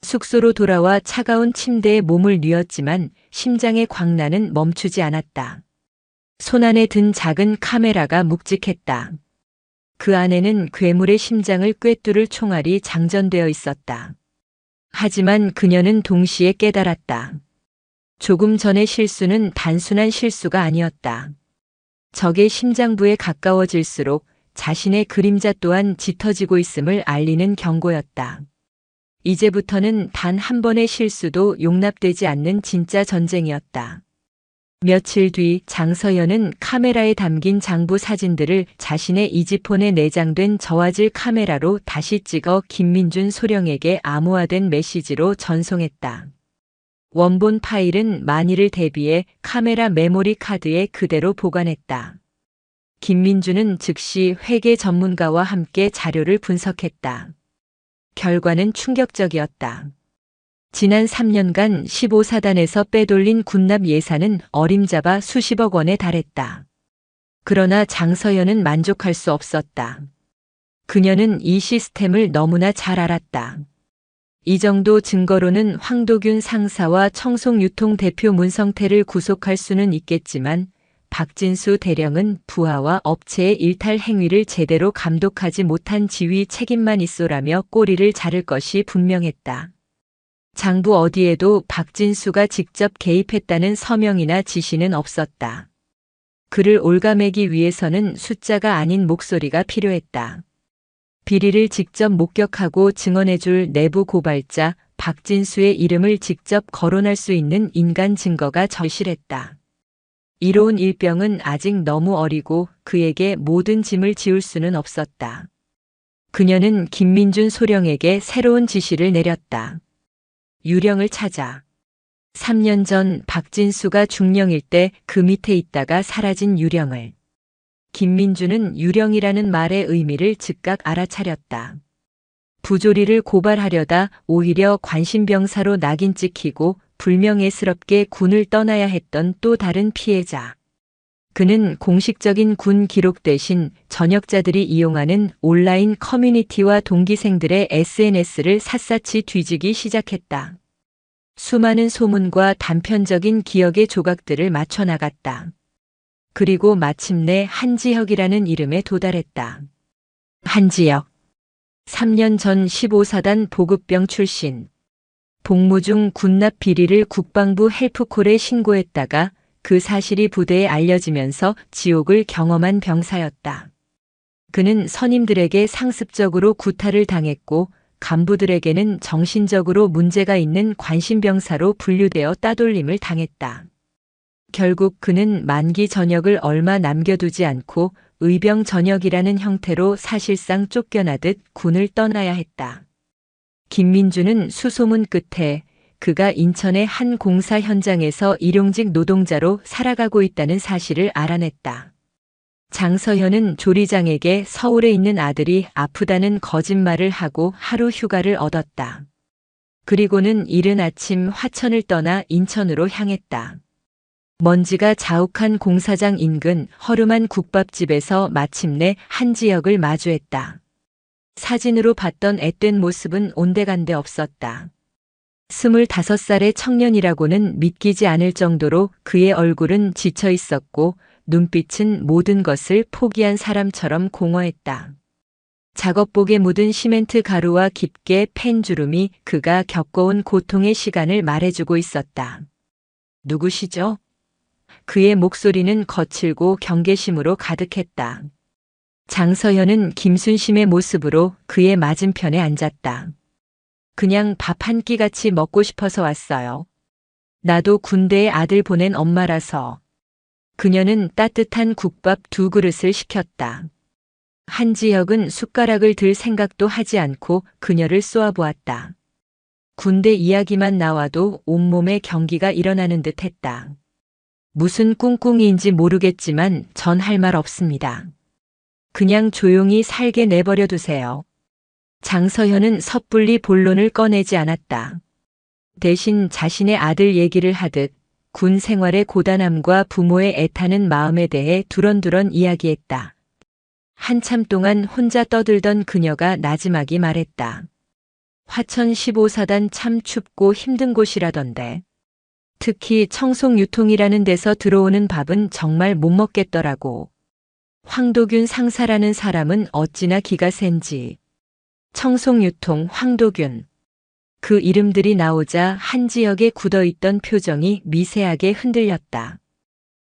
숙소로 돌아와 차가운 침대에 몸을 뉘었지만 심장의 광란은 멈추지 않았다. 손안에 든 작은 카메라가 묵직했다. 그 안에는 괴물의 심장을 꿰뚫을 총알이 장전되어 있었다. 하지만 그녀는 동시에 깨달았다. 조금 전의 실수는 단순한 실수가 아니었다. 적의 심장부에 가까워질수록 자신의 그림자 또한 짙어지고 있음을 알리는 경고였다. 이제부터는 단 한 번의 실수도 용납되지 않는 진짜 전쟁이었다. 며칠 뒤 장서연은 카메라에 담긴 장부 사진들을 자신의 이지폰에 내장된 저화질 카메라로 다시 찍어 김민준 소령에게 암호화된 메시지로 전송했다. 원본 파일은 만일을 대비해 카메라 메모리 카드에 그대로 보관했다. 김민준은 즉시 회계 전문가와 함께 자료를 분석했다. 결과는 충격적이었다. 지난 3년간 15사단에서 빼돌린 군납 예산은 어림잡아 수십억 원에 달했다. 그러나 장서연은 만족할 수 없었다. 그녀는 이 시스템을 너무나 잘 알았다. 이 정도 증거로는 황도균 상사와 청송유통 대표 문성태를 구속할 수는 있겠지만 박진수 대령은 부하와 업체의 일탈 행위를 제대로 감독하지 못한 지휘 책임만 있소라며 꼬리를 자를 것이 분명했다. 장부 어디에도 박진수가 직접 개입했다는 서명이나 지시는 없었다. 그를 옭아매기 위해서는 숫자가 아닌 목소리가 필요했다. 비리를 직접 목격하고 증언해줄 내부 고발자 박진수의 이름을 직접 거론할 수 있는 인간 증거가 절실했다. 이로운 일병은 아직 너무 어리고 그에게 모든 짐을 지울 수는 없었다. 그녀는 김민준 소령에게 새로운 지시를 내렸다. 유령을 찾아. 3년 전 박진수가 중령일 때 그 밑에 있다가 사라진 유령을. 김민준은 유령이라는 말의 의미를 즉각 알아차렸다. 부조리를 고발하려다 오히려 관심병사로 낙인 찍히고 불명예스럽게 군을 떠나야 했던 또 다른 피해자. 그는 공식적인 군 기록 대신 전역자들이 이용하는 온라인 커뮤니티와 동기생들의 SNS를 샅샅이 뒤지기 시작했다. 수많은 소문과 단편적인 기억의 조각들을 맞춰 나갔다. 그리고 마침내 한지혁이라는 이름에 도달했다. 한지혁. 3년 전 15사단 보급병 출신. 복무 중 군납 비리를 국방부 헬프콜에 신고했다가 그 사실이 부대에 알려지면서 지옥을 경험한 병사였다. 그는 선임들에게 상습적으로 구타를 당했고 간부들에게는 정신적으로 문제가 있는 관심병사로 분류되어 따돌림을 당했다. 결국 그는 만기 전역을 얼마 남겨두지 않고 의병 전역이라는 형태로 사실상 쫓겨나듯 군을 떠나야 했다. 김민준은 수소문 끝에 그가 인천의 한 공사 현장에서 일용직 노동자로 살아가고 있다는 사실을 알아냈다. 장서현은 조리장에게 서울에 있는 아들이 아프다는 거짓말을 하고 하루 휴가를 얻었다. 그리고는 이른 아침 화천을 떠나 인천으로 향했다. 먼지가 자욱한 공사장 인근 허름한 국밥집에서 마침내 한지혁을 마주했다. 사진으로 봤던 앳된 모습은 온데간데 없었다. 25살의 청년이라고는 믿기지 않을 정도로 그의 얼굴은 지쳐 있었고 눈빛은 모든 것을 포기한 사람처럼 공허했다. 작업복에 묻은 시멘트 가루와 깊게 팬 주름이 그가 겪어온 고통의 시간을 말해주고 있었다. 누구시죠? 그의 목소리는 거칠고 경계심으로 가득했다. 장서현은 김순심의 모습으로 그의 맞은편에 앉았다. 그냥 밥 한 끼 같이 먹고 싶어서 왔어요. 나도 군대에 아들 보낸 엄마라서. 그녀는 따뜻한 국밥 2그릇을 시켰다. 한지혁은 숟가락을 들 생각도 하지 않고 그녀를 쏘아보았다. 군대 이야기만 나와도 온몸에 경기가 일어나는 듯 했다. 무슨 꿍꿍이인지 모르겠지만 전 할 말 없습니다. 그냥 조용히 살게 내버려 두세요. 장서현은 섣불리 본론을 꺼내지 않았다. 대신 자신의 아들 얘기를 하듯 군 생활의 고단함과 부모의 애타는 마음에 대해 두런두런 이야기했다. 한참 동안 혼자 떠들던 그녀가 나지막이 말했다. 화천 15사단 참 춥고 힘든 곳이라던데. 특히 청송유통이라는 데서 들어오는 밥은 정말 못 먹겠더라고. 황도균 상사라는 사람은 어찌나 기가 센지. 청송유통 황도균. 그 이름들이 나오자 한 지역에 굳어있던 표정이 미세하게 흔들렸다.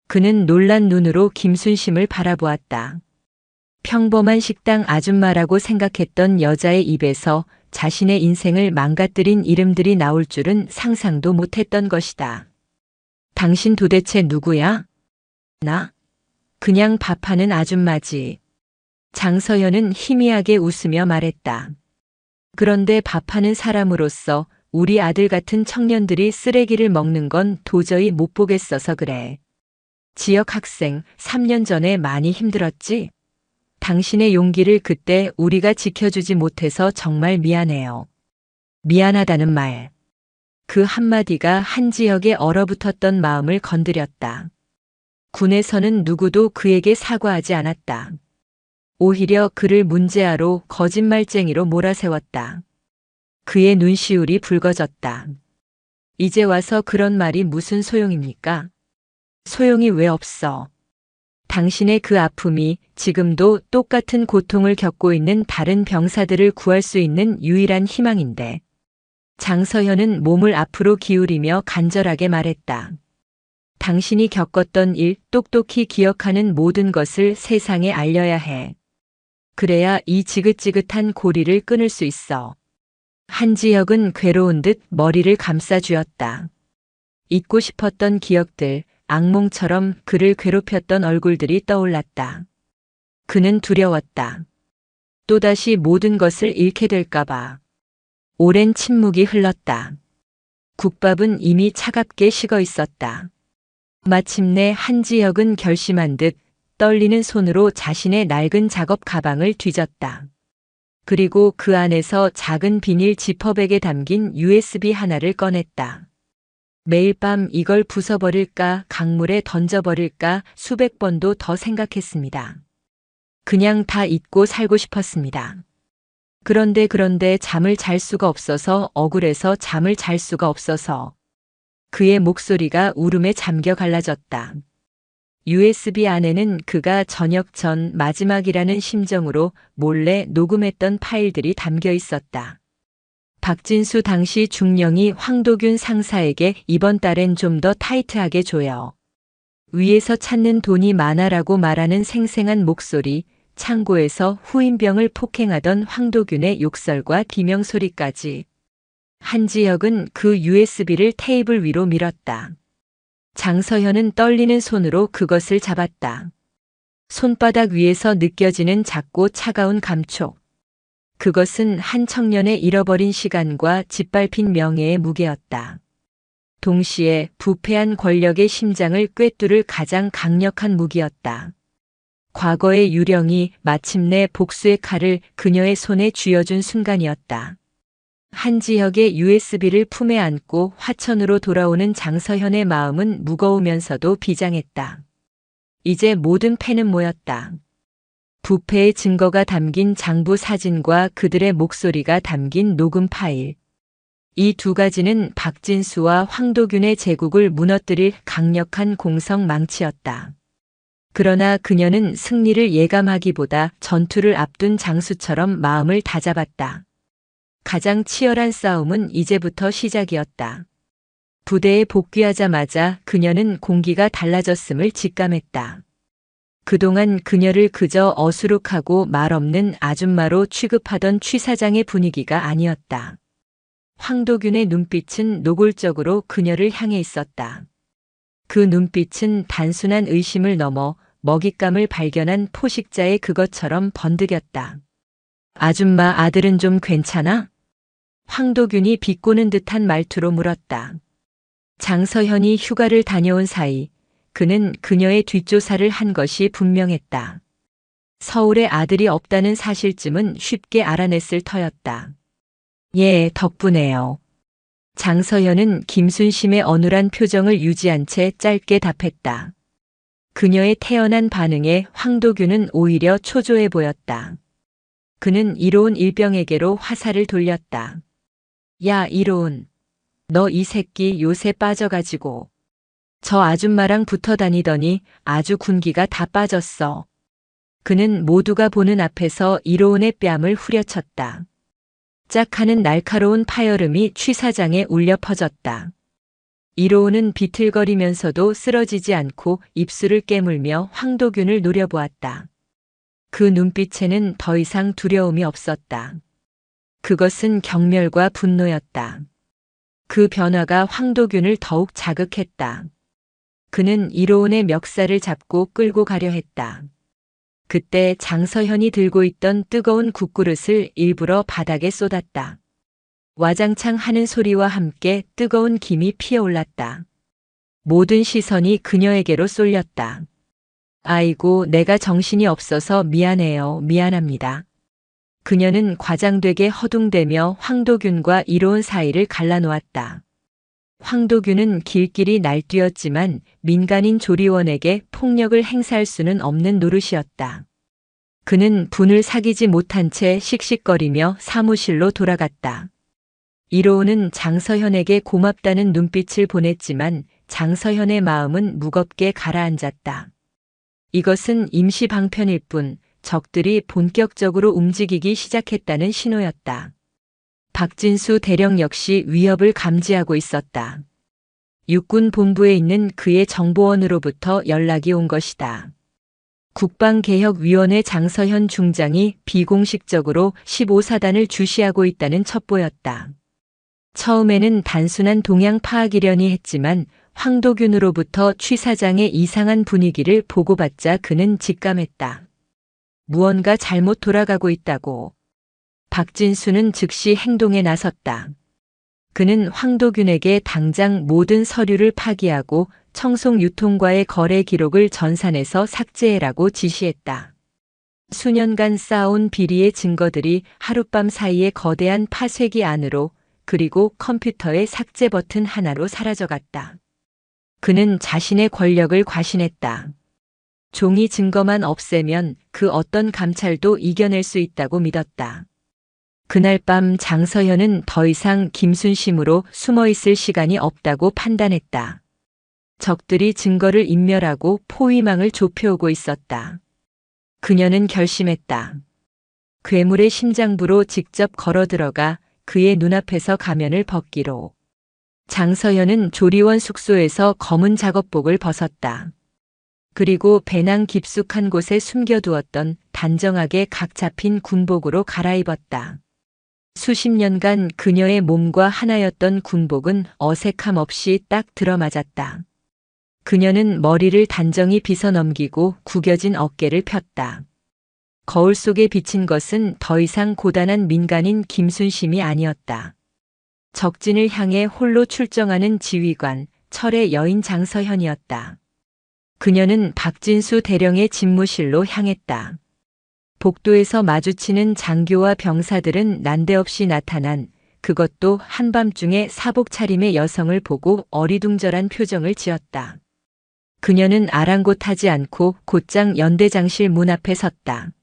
그는 놀란 눈으로 김순심을 바라보았다. 평범한 식당 아줌마라고 생각했던 여자의 입에서 자신의 인생을 망가뜨린 이름들이 나올 줄은 상상도 못했던 것이다. 당신 도대체 누구야? 나? 그냥 밥하는 아줌마지. 장서현은 희미하게 웃으며 말했다. 그런데 밥하는 사람으로서 우리 아들 같은 청년들이 쓰레기를 먹는 건 도저히 못 보겠어서 그래. 지역 학생 3년 전에 많이 힘들었지? 당신의 용기를 그때 우리가 지켜주지 못해서 정말 미안해요. 미안하다는 말. 그 한마디가 한 지역에 얼어붙었던 마음을 건드렸다. 군에서는 누구도 그에게 사과하지 않았다. 오히려 그를 문제아로 거짓말쟁이로 몰아세웠다. 그의 눈시울이 붉어졌다. 이제 와서 그런 말이 무슨 소용입니까? 소용이 왜 없어? 당신의 그 아픔이 지금도 똑같은 고통을 겪고 있는 다른 병사들을 구할 수 있는 유일한 희망인데. 장서현은 몸을 앞으로 기울이며 간절하게 말했다. 당신이 겪었던 일, 똑똑히 기억하는 모든 것을 세상에 알려야 해. 그래야 이 지긋지긋한 고리를 끊을 수 있어. 한지혁은 괴로운 듯 머리를 감싸쥐었다. 잊고 싶었던 기억들, 악몽처럼 그를 괴롭혔던 얼굴들이 떠올랐다. 그는 두려웠다. 또다시 모든 것을 잃게 될까봐. 오랜 침묵이 흘렀다. 국밥은 이미 차갑게 식어 있었다. 마침내 한지혁은 결심한 듯 떨리는 손으로 자신의 낡은 작업 가방을 뒤졌다. 그리고 그 안에서 작은 비닐 지퍼백에 담긴 USB 하나를 꺼냈다. 매일 밤 이걸 부숴버릴까, 강물에 던져버릴까 수백 번도 더 생각했습니다. 그냥 다 잊고 살고 싶었습니다. 그런데 잠을 잘 수가 없어서 억울해서 잠을 잘 수가 없어서 그의 목소리가 울음에 잠겨 갈라졌다. USB 안에는 그가 저녁 전 마지막이라는 심정으로 몰래 녹음했던 파일들이 담겨 있었다. 박진수 당시 중령이 황도균 상사에게 이번 달엔 좀 더 타이트하게 줘요. 위에서 찾는 돈이 많아라고 말하는 생생한 목소리, 창고에서 후임병을 폭행하던 황도균의 욕설과 비명소리까지. 한지혁은 그 USB를 테이블 위로 밀었다. 장서현은 떨리는 손으로 그것을 잡았다. 손바닥 위에서 느껴지는 작고 차가운 감촉. 그것은 한 청년의 잃어버린 시간과 짓밟힌 명예의 무게였다. 동시에 부패한 권력의 심장을 꿰뚫을 가장 강력한 무기였다. 과거의 유령이 마침내 복수의 칼을 그녀의 손에 쥐어준 순간이었다. 한지혁의 USB를 품에 안고 화천으로 돌아오는 장서현의 마음은 무거우면서도 비장했다. 이제 모든 패는 모였다. 부패의 증거가 담긴 장부 사진과 그들의 목소리가 담긴 녹음 파일. 이 두 가지는 박진수와 황도균의 제국을 무너뜨릴 강력한 공성 망치였다. 그러나 그녀는 승리를 예감하기보다 전투를 앞둔 장수처럼 마음을 다잡았다. 가장 치열한 싸움은 이제부터 시작이었다. 부대에 복귀하자마자 그녀는 공기가 달라졌음을 직감했다. 그동안 그녀를 그저 어수룩하고 말없는 아줌마로 취급하던 취사장의 분위기가 아니었다. 황도균의 눈빛은 노골적으로 그녀를 향해 있었다. 그 눈빛은 단순한 의심을 넘어 먹잇감을 발견한 포식자의 그것처럼 번득였다. 아줌마 아들은 좀 괜찮아? 황도균이 비꼬는 듯한 말투로 물었다. 장서현이 휴가를 다녀온 사이 그는 그녀의 뒷조사를 한 것이 분명했다. 서울에 아들이 없다는 사실쯤은 쉽게 알아냈을 터였다. 예, 덕분에요. 장서현은 김순심의 어눌한 표정을 유지한 채 짧게 답했다. 그녀의 태연한 반응에 황도균은 오히려 초조해 보였다. 그는 이로운 일병에게로 화살을 돌렸다. 야, 이로운. 너 이 새끼 요새 빠져가지고. 저 아줌마랑 붙어 다니더니 아주 군기가 다 빠졌어. 그는 모두가 보는 앞에서 이로운의 뺨을 후려쳤다. 짝 하는 날카로운 파열음이 취 사장에 울려 퍼졌다. 이로운은 비틀거리면서도 쓰러지지 않고 입술을 깨물며 황도균을 노려보았다. 그 눈빛에는 더 이상 두려움이 없었다. 그것은 경멸과 분노였다. 그 변화가 황도균을 더욱 자극했다. 그는 이로운의 멱살을 잡고 끌고 가려 했다. 그때 장서현이 들고 있던 뜨거운 국그릇을 일부러 바닥에 쏟았다. 와장창 하는 소리와 함께 뜨거운 김이 피어올랐다. 모든 시선이 그녀에게로 쏠렸다. 아이고, 내가 정신이 없어서 미안해요. 미안합니다. 그녀는 과장되게 허둥대며 황도균과 이로운 사이를 갈라놓았다. 황도균은 길길이 날뛰었지만 민간인 조리원에게 폭력을 행사할 수는 없는 노릇이었다. 그는 분을 사귀지 못한 채 씩씩거리며 사무실로 돌아갔다. 이로운은 장서현에게 고맙다는 눈빛을 보냈지만 장서현의 마음은 무겁게 가라앉았다. 이것은 임시 방편일 뿐 적들이 본격적으로 움직이기 시작했다는 신호였다. 박진수 대령 역시 위협을 감지하고 있었다. 육군 본부에 있는 그의 정보원으로부터 연락이 온 것이다. 국방개혁위원회 장서현 중장이 비공식적으로 15사단을 주시하고 있다는 첩보였다. 처음에는 단순한 동향 파악이려니 했지만 황도균으로부터 취 사장의 이상한 분위기를 보고받자 그는 직감했다. 무언가 잘못 돌아가고 있다고. 박진수는 즉시 행동에 나섰다. 그는 황도균에게 당장 모든 서류를 파기하고 청송 유통과의 거래 기록을 전산에서 삭제해라고 지시했다. 수년간 쌓아온 비리의 증거들이 하룻밤 사이에 거대한 파쇄기 안으로 그리고 컴퓨터의 삭제 버튼 하나로 사라져갔다. 그는 자신의 권력을 과신했다. 종이 증거만 없애면 그 어떤 감찰도 이겨낼 수 있다고 믿었다. 그날 밤 장서현은 더 이상 김순심으로 숨어있을 시간이 없다고 판단했다. 적들이 증거를 인멸하고 포위망을 좁혀오고 있었다. 그녀는 결심했다. 괴물의 심장부로 직접 걸어들어가 그의 눈앞에서 가면을 벗기로. 장서현은 조리원 숙소에서 검은 작업복을 벗었다. 그리고 배낭 깊숙한 곳에 숨겨두었던 단정하게 각 잡힌 군복으로 갈아입었다. 수십 년간 그녀의 몸과 하나였던 군복은 어색함 없이 딱 들어맞았다. 그녀는 머리를 단정히 빗어넘기고 구겨진 어깨를 폈다. 거울 속에 비친 것은 더 이상 고단한 민간인 김순심이 아니었다. 적진을 향해 홀로 출정하는 지휘관, 철의 여인 장서현이었다. 그녀는 박진수 대령의 집무실로 향했다. 복도에서 마주치는 장교와 병사들은 난데없이 나타난, 그것도 한밤중에 사복 차림의 여성을 보고 어리둥절한 표정을 지었다. 그녀는 아랑곳하지 않고 곧장 연대장실 문 앞에 섰다.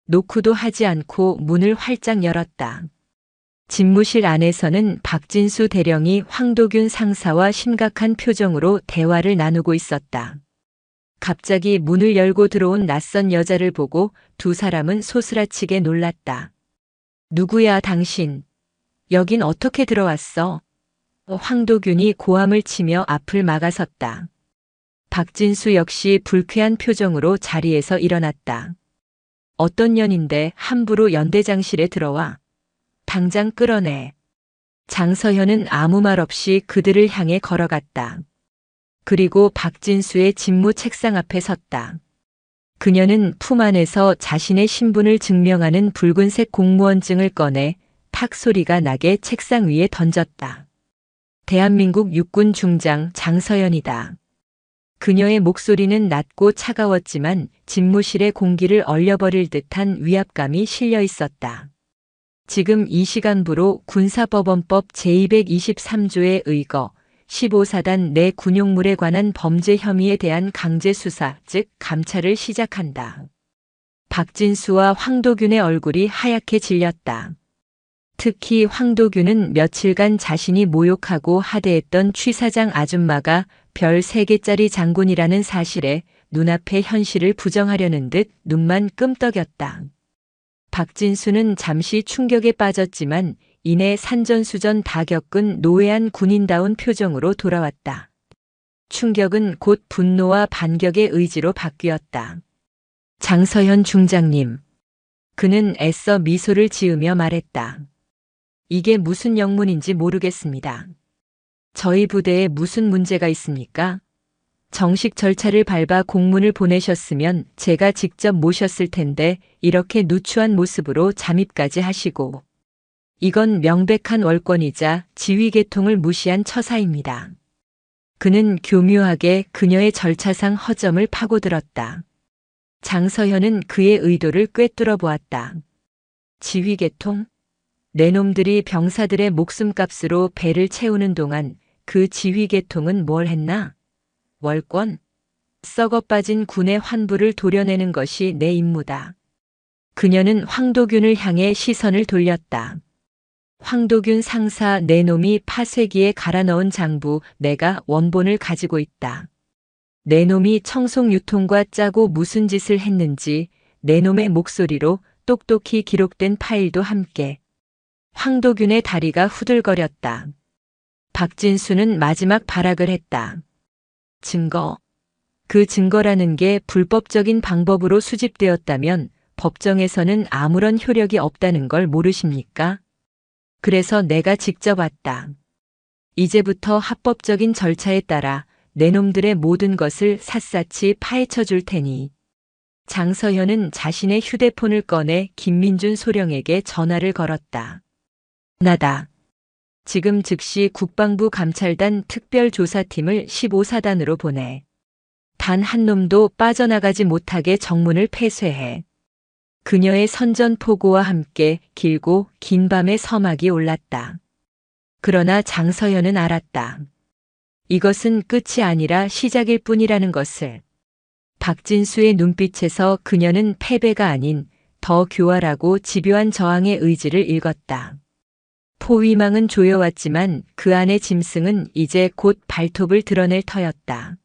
노크도 하지 않고 문을 활짝 열었다. 집무실 안에서는 박진수 대령이 황도균 상사와 심각한 표정으로 대화를 나누고 있었다. 갑자기 문을 열고 들어온 낯선 여자를 보고 두 사람은 소스라치게 놀랐다. 누구야, 당신? 여긴 어떻게 들어왔어? 황도균이 고함을 치며 앞을 막아섰다. 박진수 역시 불쾌한 표정으로 자리에서 일어났다. 어떤 년인데 함부로 연대장실에 들어와? 당장 끌어내. 장서현은 아무 말 없이 그들을 향해 걸어갔다. 그리고 박진수의 집무 책상 앞에 섰다. 그녀는 품 안에서 자신의 신분을 증명하는 붉은색 공무원증을 꺼내 탁 소리가 나게 책상 위에 던졌다. 대한민국 육군 중장 장서연이다. 그녀의 목소리는 낮고 차가웠지만 집무실의 공기를 얼려버릴 듯한 위압감이 실려 있었다. 지금 이 시간부로 군사법원법 제223조에 의거 15사단 내 군용물에 관한 범죄 혐의에 대한 강제 수사, 즉 감찰을 시작한다. 박진수와 황도균의 얼굴이 하얗게 질렸다. 특히 황도균은 며칠간 자신이 모욕하고 하대했던 취사장 아줌마가 별 3개짜리 장군이라는 사실에 눈앞의 현실을 부정하려는 듯 눈만 끔떡였다. 박진수는 잠시 충격에 빠졌지만 이내 산전수전 다 겪은 노회한 군인다운 표정으로 돌아왔다. 충격은 곧 분노와 반격의 의지로 바뀌었다. 장서현 중장님. 그는 애써 미소를 지으며 말했다. 이게 무슨 영문인지 모르겠습니다. 저희 부대에 무슨 문제가 있습니까? 정식 절차를 밟아 공문을 보내셨으면 제가 직접 모셨을 텐데 이렇게 누추한 모습으로 잠입까지 하시고. 이건 명백한 월권이자 지휘계통을 무시한 처사입니다. 그는 교묘하게 그녀의 절차상 허점을 파고들었다. 장서현은 그의 의도를 꿰뚫어 보았다. 지휘계통? 내 놈들이 병사들의 목숨값으로 배를 채우는 동안 그 지휘계통은 뭘 했나? 월권? 썩어 빠진 군의 환부를 도려내는 것이 내 임무다. 그녀는 황도균을 향해 시선을 돌렸다. 황도균 상사 내 놈이 파쇄기에 갈아 넣은 장부 내가 원본을 가지고 있다. 내 놈이 청송 유통과 짜고 무슨 짓을 했는지 내 놈의 목소리로 똑똑히 기록된 파일도 함께. 황도균의 다리가 후들거렸다. 박진수는 마지막 발악을 했다. 증거. 그 증거라는 게 불법적인 방법으로 수집되었다면 법정에서는 아무런 효력이 없다는 걸 모르십니까? 그래서 내가 직접 왔다. 이제부터 합법적인 절차에 따라 내 놈들의 모든 것을 샅샅이 파헤쳐 줄 테니. 장서현은 자신의 휴대폰을 꺼내 김민준 소령에게 전화를 걸었다. 나다. 지금 즉시 국방부 감찰단 특별조사팀을 15사단으로 보내. 단 한 놈도 빠져나가지 못하게 정문을 폐쇄해. 그녀의 선전포고와 함께 길고 긴 밤의 서막이 올랐다. 그러나 장서현은 알았다. 이것은 끝이 아니라 시작일 뿐이라는 것을. 박진수의 눈빛에서 그녀는 패배가 아닌 더 교활하고 집요한 저항의 의지를 읽었다. 포위망은 조여왔지만 그 안의 짐승은 이제 곧 발톱을 드러낼 터였다.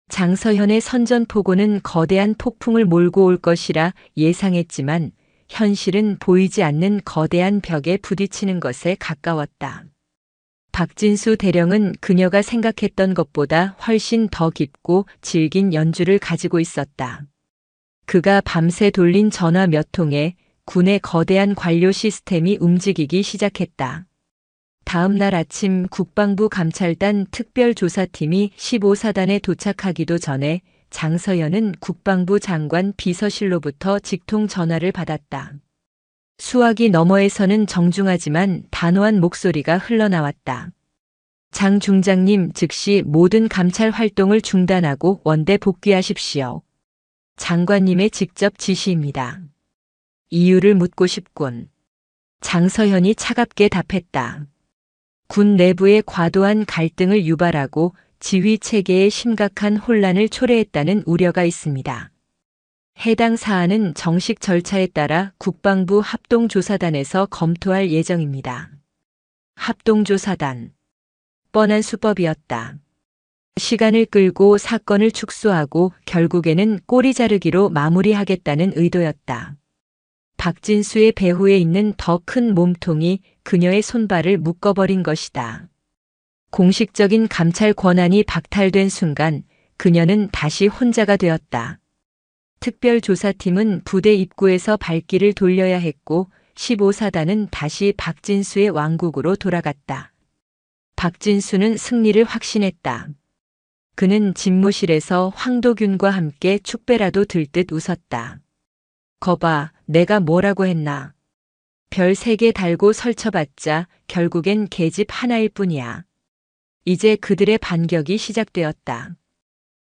장서현의 선전포고는 거대한 폭풍을 몰고 올 것이라 예상했지만 현실은 보이지 않는 거대한 벽에 부딪히는 것에 가까웠다. 박진수 대령은 그녀가 생각했던 것보다 훨씬 더 깊고 질긴 연주를 가지고 있었다. 그가 밤새 돌린 전화 몇 통에 군의 거대한 관료 시스템이 움직이기 시작했다. 다음 날 아침 국방부 감찰단 특별조사팀이 15사단에 도착하기도 전에 장서현은 국방부 장관 비서실로부터 직통 전화를 받았다. 수화기 너머에서는 정중하지만 단호한 목소리가 흘러나왔다. 장 중장님, 즉시 모든 감찰 활동을 중단하고 원대 복귀하십시오. 장관님의 직접 지시입니다. 이유를 묻고 싶군. 장서현이 차갑게 답했다. 군 내부의 과도한 갈등을 유발하고 지휘 체계의 심각한 혼란을 초래했다는 우려가 있습니다. 해당 사안은 정식 절차에 따라 국방부 합동조사단에서 검토할 예정입니다. 합동조사단. 뻔한 수법이었다. 시간을 끌고 사건을 축소하고 결국에는 꼬리 자르기로 마무리하겠다는 의도였다. 박진수의 배후에 있는 더 큰 몸통이 그녀의 손발을 묶어버린 것이다. 공식적인 감찰 권한이 박탈된 순간 그녀는 다시 혼자가 되었다. 특별조사팀은 부대 입구에서 발길을 돌려야 했고 15사단은 다시 박진수의 왕국으로 돌아갔다. 박진수는 승리를 확신했다. 그는 집무실에서 황도균과 함께 축배라도 들 듯 웃었다. 거봐, 내가 뭐라고 했나. 별 3개 달고 설쳐봤자 결국엔 계집 하나일 뿐이야. 이제 그들의 반격이 시작되었다.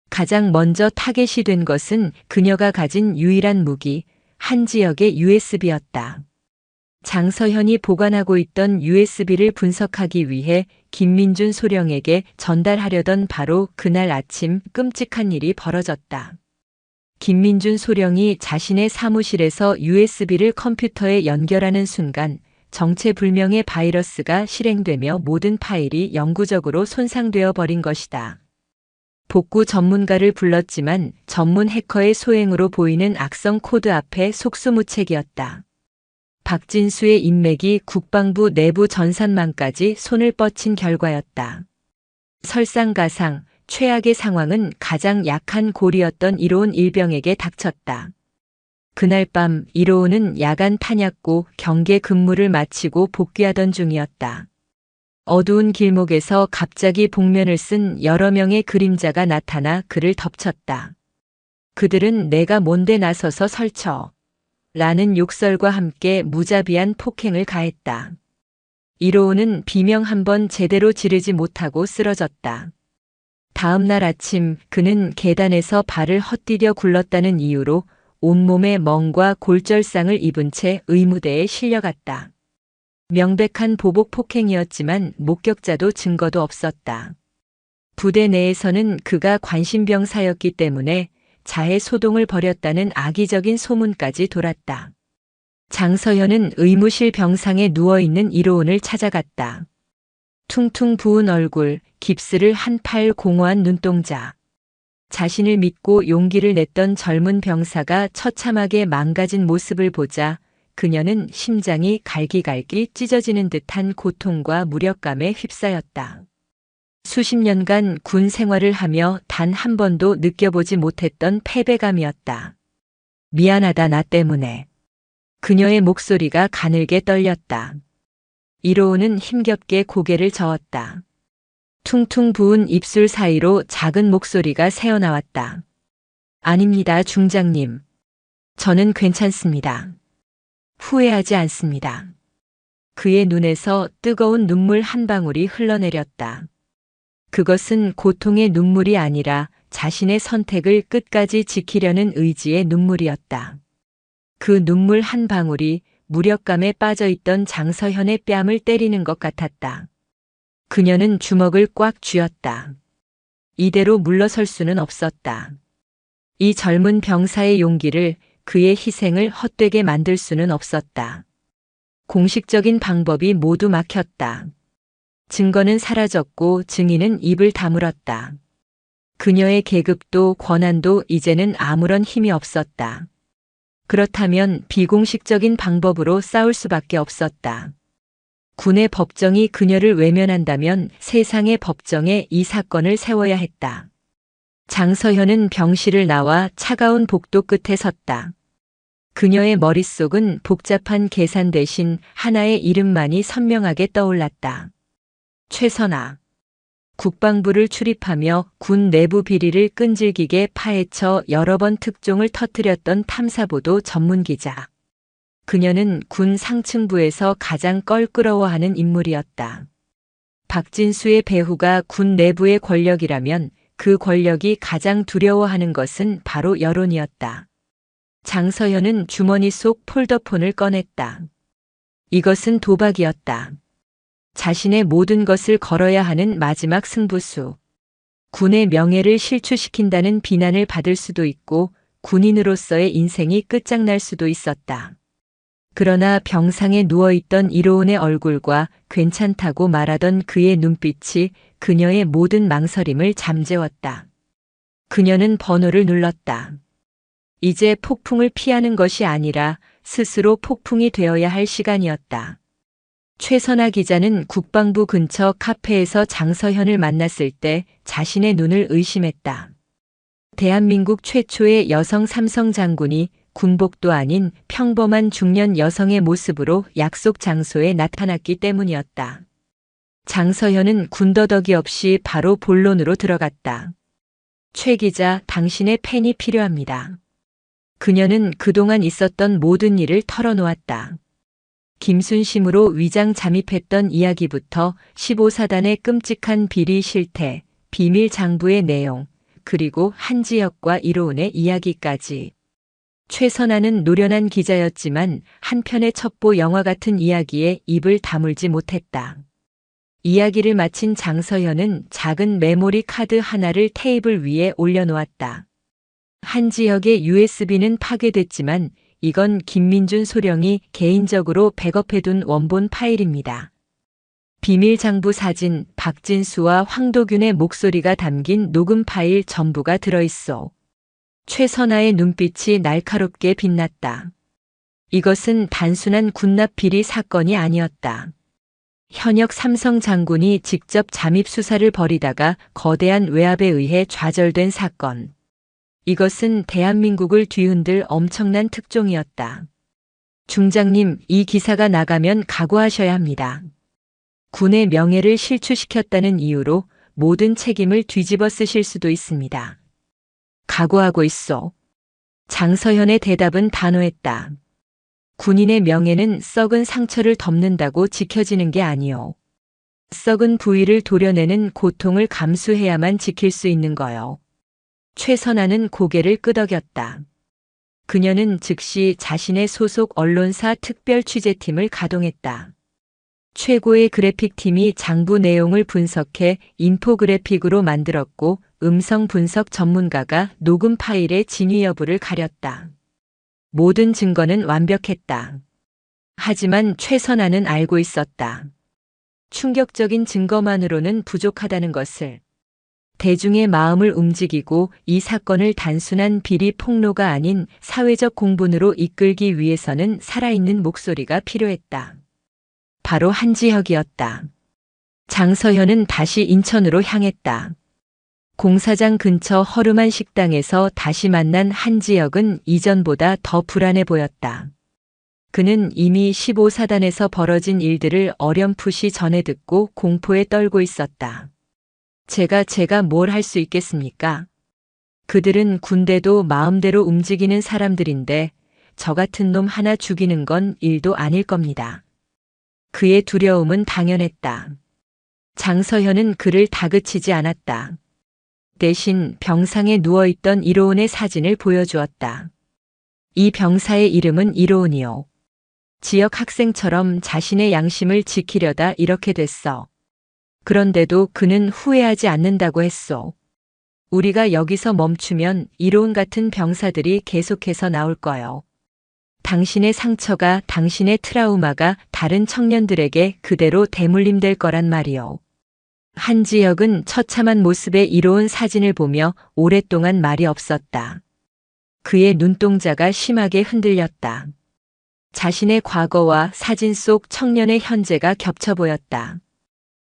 가장 먼저 타겟이 된 것은 그녀가 가진 유일한 무기, 한 지역의 USB였다. 장서현이 보관하고 있던 USB를 분석하기 위해 김민준 소령에게 전달하려던 바로 그날 아침 끔찍한 일이 벌어졌다. 김민준 소령이 자신의 사무실에서 USB를 컴퓨터에 연결하는 순간 정체불명의 바이러스가 실행되며 모든 파일이 영구적으로 손상되어 버린 것이다. 복구 전문가를 불렀지만 전문 해커의 소행으로 보이는 악성 코드 앞에 속수무책이었다. 박진수의 인맥이 국방부 내부 전산망까지 손을 뻗친 결과였다. 설상가상, 최악의 상황은 가장 약한 고리였던 이로운 일병에게 닥쳤다. 그날 밤 이로운은 야간 탄약고 경계 근무를 마치고 복귀하던 중이었다. 어두운 길목에서 갑자기 복면을 쓴 여러 명의 그림자가 나타나 그를 덮쳤다. 그들은 내가 뭔데 나서서 설쳐. 라는 욕설과 함께 무자비한 폭행을 가했다. 이로운은 비명 한 번 제대로 지르지 못하고 쓰러졌다. 다음 날 아침 그는 계단에서 발을 헛디뎌 굴렀다는 이유로 온몸에 멍과 골절상을 입은 채 의무대에 실려갔다. 명백한 보복 폭행이었지만 목격자도 증거도 없었다. 부대 내에서는 그가 관심병사였기 때문에 자해 소동을 벌였다는 악의적인 소문까지 돌았다. 장서현은 의무실 병상에 누워있는 이로운을 찾아갔다. 퉁퉁 부은 얼굴, 깁스를 한 팔 공허한 눈동자. 자신을 믿고 용기를 냈던 젊은 병사가 처참하게 망가진 모습을 보자 그녀는 심장이 갈기갈기 찢어지는 듯한 고통과 무력감에 휩싸였다. 수십 년간 군 생활을 하며 단 한 번도 느껴보지 못했던 패배감이었다. 미안하다 나 때문에. 그녀의 목소리가 가늘게 떨렸다. 이로운은 힘겹게 고개를 저었다. 퉁퉁 부은 입술 사이로 작은 목소리가 새어나왔다. 아닙니다, 중장님. 저는 괜찮습니다. 후회하지 않습니다. 그의 눈에서 뜨거운 눈물 한 방울이 흘러내렸다. 그것은 고통의 눈물이 아니라 자신의 선택을 끝까지 지키려는 의지의 눈물이었다. 그 눈물 한 방울이 무력감에 빠져있던 장서현의 뺨을 때리는 것 같았다. 그녀는 주먹을 꽉 쥐었다. 이대로 물러설 수는 없었다. 이 젊은 병사의 용기를, 그의 희생을 헛되게 만들 수는 없었다. 공식적인 방법이 모두 막혔다. 증거는 사라졌고 증인은 입을 다물었다. 그녀의 계급도 권한도 이제는 아무런 힘이 없었다. 그렇다면 비공식적인 방법으로 싸울 수밖에 없었다. 군의 법정이 그녀를 외면한다면 세상의 법정에 이 사건을 세워야 했다. 장서현은 병실을 나와 차가운 복도 끝에 섰다. 그녀의 머릿속은 복잡한 계산 대신 하나의 이름만이 선명하게 떠올랐다. 최선아. 국방부를 출입하며 군 내부 비리를 끈질기게 파헤쳐 여러 번 특종을 터뜨렸던 탐사보도 전문기자. 그녀는 군 상층부에서 가장 껄끄러워하는 인물이었다. 박진수의 배후가 군 내부의 권력이라면 그 권력이 가장 두려워하는 것은 바로 여론이었다. 장서현은 주머니 속 폴더폰을 꺼냈다. 이것은 도박이었다. 자신의 모든 것을 걸어야 하는 마지막 승부수. 군의 명예를 실추시킨다는 비난을 받을 수도 있고 군인으로서의 인생이 끝장날 수도 있었다. 그러나 병상에 누워있던 이로운의 얼굴과 괜찮다고 말하던 그의 눈빛이 그녀의 모든 망설임을 잠재웠다. 그녀는 번호를 눌렀다. 이제 폭풍을 피하는 것이 아니라 스스로 폭풍이 되어야 할 시간이었다. 최선아 기자는 국방부 근처 카페에서 장서현을 만났을 때 자신의 눈을 의심했다. 대한민국 최초의 여성 삼성 장군이 군복도 아닌 평범한 중년 여성의 모습으로 약속 장소에 나타났기 때문이었다. 장서현은 군더더기 없이 바로 본론으로 들어갔다. 최 기자, 당신의 펜이 필요합니다. 그녀는 그동안 있었던 모든 일을 털어놓았다. 김순심으로 위장 잠입했던 이야기부터 15사단의 끔찍한 비리 실태, 비밀 장부의 내용, 그리고 한지혁과 이로운의 이야기까지. 최선아는 노련한 기자였지만 한편의 첩보 영화 같은 이야기에 입을 다물지 못했다. 이야기를 마친 장서현은 작은 메모리 카드 하나를 테이블 위에 올려놓았다. 한지혁의 USB는 파괴됐지만 이건 김민준 소령이 개인적으로 백업해둔 원본 파일입니다. 비밀장부 사진, 박진수와 황도균의 목소리가 담긴 녹음 파일 전부가 들어있어. 최선아의 눈빛이 날카롭게 빛났다. 이것은 단순한 군납 비리 사건이 아니었다. 현역 삼성 장군이 직접 잠입 수사를 벌이다가 거대한 외압에 의해 좌절된 사건. 이것은 대한민국을 뒤흔들 엄청난 특종이었다. 중장님, 이 기사가 나가면 각오하셔야 합니다. 군의 명예를 실추시켰다는 이유로 모든 책임을 뒤집어 쓰실 수도 있습니다. 각오하고 있어. 장서현의 대답은 단호했다. 군인의 명예는 썩은 상처를 덮는다고 지켜지는 게 아니오. 썩은 부위를 도려내는 고통을 감수해야만 지킬 수 있는 거요. 최선아는 고개를 끄덕였다. 그녀는 즉시 자신의 소속 언론사 특별 취재팀을 가동했다. 최고의 그래픽팀이 장부 내용을 분석해 인포그래픽으로 만들었고 음성 분석 전문가가 녹음 파일의 진위 여부를 가렸다. 모든 증거는 완벽했다. 하지만 최선아는 알고 있었다. 충격적인 증거만으로는 부족하다는 것을. 대중의 마음을 움직이고 이 사건을 단순한 비리 폭로가 아닌 사회적 공분으로 이끌기 위해서는 살아있는 목소리가 필요했다. 바로 한지혁이었다. 장서현은 다시 인천으로 향했다. 공사장 근처 허름한 식당에서 다시 만난 한지혁은 이전보다 더 불안해 보였다. 그는 이미 15사단에서 벌어진 일들을 어렴풋이 전해 듣고 공포에 떨고 있었다. 제가 뭘 할 수 있겠습니까? 그들은 군대도 마음대로 움직이는 사람들인데 저 같은 놈 하나 죽이는 건 일도 아닐 겁니다. 그의 두려움은 당연했다. 장서현은 그를 다그치지 않았다. 대신 병상에 누워있던 이로운의 사진을 보여주었다. 이 병사의 이름은 이로운이요. 지역 학생처럼 자신의 양심을 지키려다 이렇게 됐어. 그런데도 그는 후회하지 않는다고 했소. 우리가 여기서 멈추면 이로운 같은 병사들이 계속해서 나올 거요. 당신의 상처가, 당신의 트라우마가 다른 청년들에게 그대로 대물림될 거란 말이요. 한지혁은 처참한 모습의 이로운 사진을 보며 오랫동안 말이 없었다. 그의 눈동자가 심하게 흔들렸다. 자신의 과거와 사진 속 청년의 현재가 겹쳐 보였다.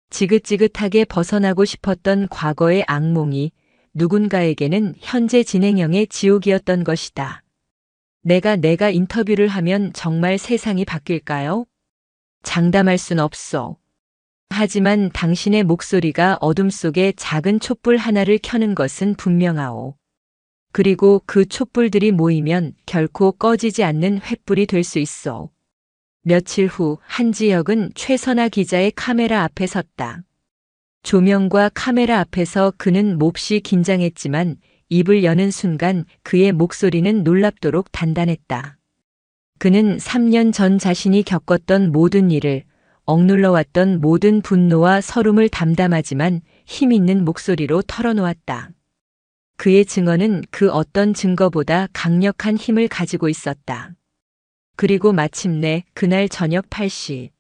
지긋지긋하게 벗어나고 싶었던 과거의 악몽이 누군가에게는 현재 진행형의 지옥이었던 것이다. 내가 인터뷰를 하면 정말 세상이 바뀔까요? 장담할 순 없어. 하지만 당신의 목소리가 어둠 속에 작은 촛불 하나를 켜는 것은 분명하오. 그리고 그 촛불들이 모이면 결코 꺼지지 않는 횃불이 될 수 있어. 며칠 후 한지혁은 최선아 기자의 카메라 앞에 섰다. 조명과 카메라 앞에서 그는 몹시 긴장했지만 입을 여는 순간 그의 목소리는 놀랍도록 단단했다. 그는 3년 전 자신이 겪었던 모든 일을, 억눌러왔던 모든 분노와 서름을 담담하지만 힘있는 목소리로 털어놓았다. 그의 증언은 그 어떤 증거보다 강력한 힘을 가지고 있었다. 그리고 마침내 그날 저녁 8시.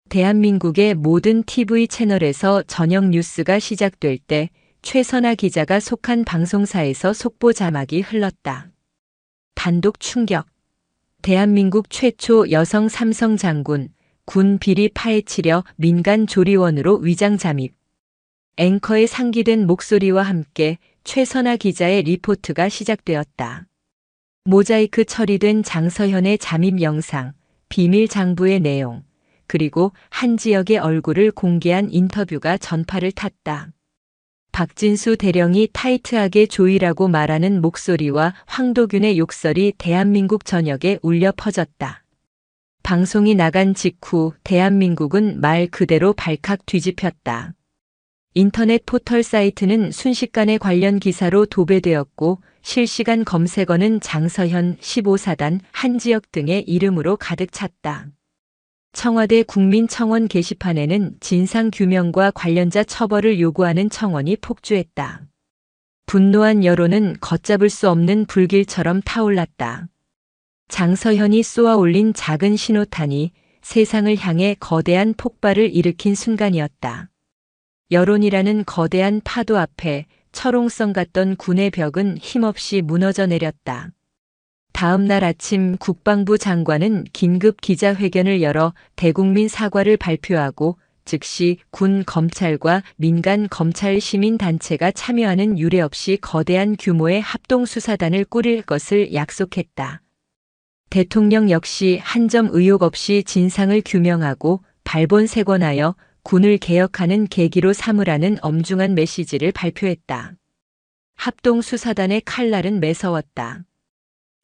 대한민국의 모든 TV 채널에서 저녁 뉴스가 시작될 때 최선아 기자가 속한 방송사에서 속보 자막이 흘렀다. 단독 충격. 대한민국 최초 여성 삼성 장군, 군 비리 파헤치려 민간 조리원으로 위장 잠입. 앵커의 상기된 목소리와 함께 최선아 기자의 리포트가 시작되었다. 모자이크 처리된 장서현의 잠입 영상, 비밀 장부의 내용, 그리고 한지혁의 얼굴을 공개한 인터뷰가 전파를 탔다. 박진수 대령이 타이트하게 조이라고 말하는 목소리와 황도균의 욕설이 대한민국 전역에 울려 퍼졌다. 방송이 나간 직후 대한민국은 말 그대로 발칵 뒤집혔다. 인터넷 포털 사이트는 순식간에 관련 기사로 도배되었고 실시간 검색어는 장서현 15사단 한지역 등의 이름으로 가득 찼다. 청와대 국민청원 게시판에는 진상규명과 관련자 처벌을 요구하는 청원이 폭주했다. 분노한 여론은 걷잡을 수 없는 불길처럼 타올랐다. 장서현이 쏘아 올린 작은 신호탄이 세상을 향해 거대한 폭발을 일으킨 순간이었다. 여론이라는 거대한 파도 앞에 철옹성 같던 군의 벽은 힘없이 무너져 내렸다. 다음 날 아침 국방부 장관은 긴급 기자회견을 열어 대국민 사과를 발표하고 즉시 군 검찰과 민간 검찰 시민단체가 참여하는 유례 없이 거대한 규모의 합동수사단을 꾸릴 것을 약속했다. 대통령 역시 한 점 의혹 없이 진상을 규명하고 발본색원하여 군을 개혁하는 계기로 삼으라는 엄중한 메시지를 발표했다. 합동수사단의 칼날은 매서웠다.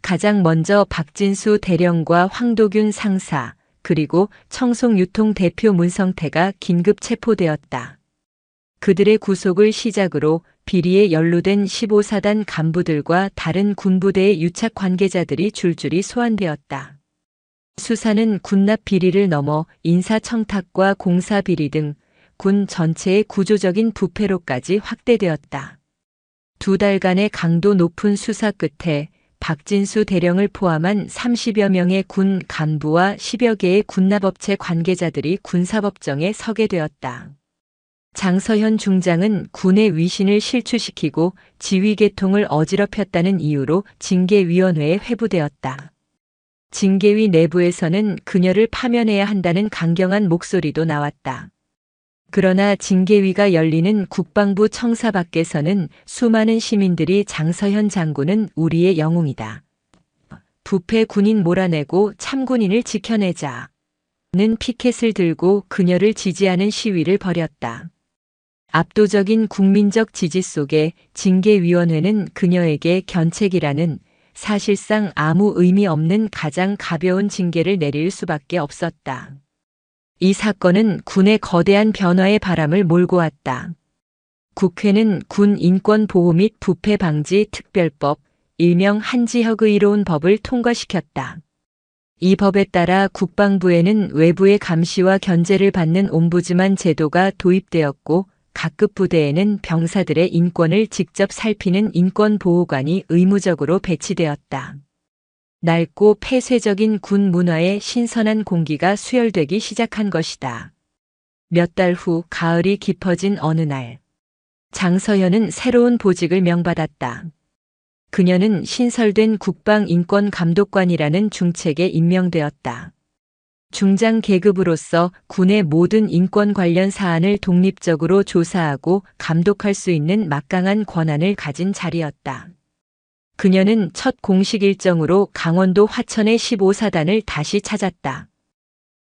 가장 먼저 박진수 대령과 황도균 상사, 그리고 청송유통 대표 문성태가 긴급 체포되었다. 그들의 구속을 시작으로 비리에 연루된 15사단 간부들과 다른 군부대의 유착 관계자들이 줄줄이 소환되었다. 수사는 군납 비리를 넘어 인사청탁과 공사비리 등 군 전체의 구조적인 부패로까지 확대되었다. 2달간의 강도 높은 수사 끝에 박진수 대령을 포함한 30여 명의 군 간부와 10여 개의 군납업체 관계자들이 군사법정에 서게 되었다. 장서현 중장은 군의 위신을 실추시키고 지휘계통을 어지럽혔다는 이유로 징계위원회에 회부되었다. 징계위 내부에서는 그녀를 파면해야 한다는 강경한 목소리도 나왔다. 그러나 징계위가 열리는 국방부 청사 밖에서는 수많은 시민들이 장서현 장군은 우리의 영웅이다. 부패 군인 몰아내고 참군인을 지켜내자. 는 피켓을 들고 그녀를 지지하는 시위를 벌였다. 압도적인 국민적 지지 속에 징계위원회는 그녀에게 견책이라는 사실상 아무 의미 없는 가장 가벼운 징계를 내릴 수밖에 없었다. 이 사건은 군의 거대한 변화의 바람을 몰고 왔다. 국회는 군 인권보호 및 부패 방지 특별법, 일명 한지혁의로운 법을 통과시켰다. 이 법에 따라 국방부에는 외부의 감시와 견제를 받는 옴부즈만 제도가 도입되었고 각급 부대에는 병사들의 인권을 직접 살피는 인권보호관이 의무적으로 배치되었다. 낡고 폐쇄적인 군 문화에 신선한 공기가 수혈되기 시작한 것이다. 몇 달 후 가을이 깊어진 어느 날, 장서현은 새로운 보직을 명받았다. 그녀는 신설된 국방인권감독관이라는 중책에 임명되었다. 중장 계급으로서 군의 모든 인권 관련 사안을 독립적으로 조사하고 감독할 수 있는 막강한 권한을 가진 자리였다. 그녀는 첫 공식 일정으로 강원도 화천의 15사단을 다시 찾았다.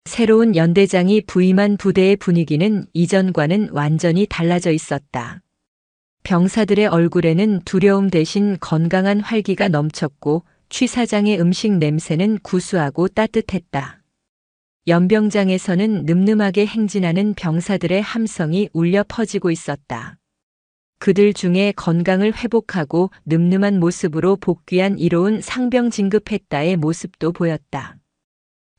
새로운 연대장이 부임한 부대의 분위기는 이전과는 완전히 달라져 있었다. 병사들의 얼굴에는 두려움 대신 건강한 활기가 넘쳤고 취사장의 음식 냄새는 구수하고 따뜻했다. 연병장에서는 늠름하게 행진하는 병사들의 함성이 울려 퍼지고 있었다. 그들 중에 건강을 회복하고 늠름한 모습으로 복귀한 이로운 상병 진급했다의 모습도 보였다.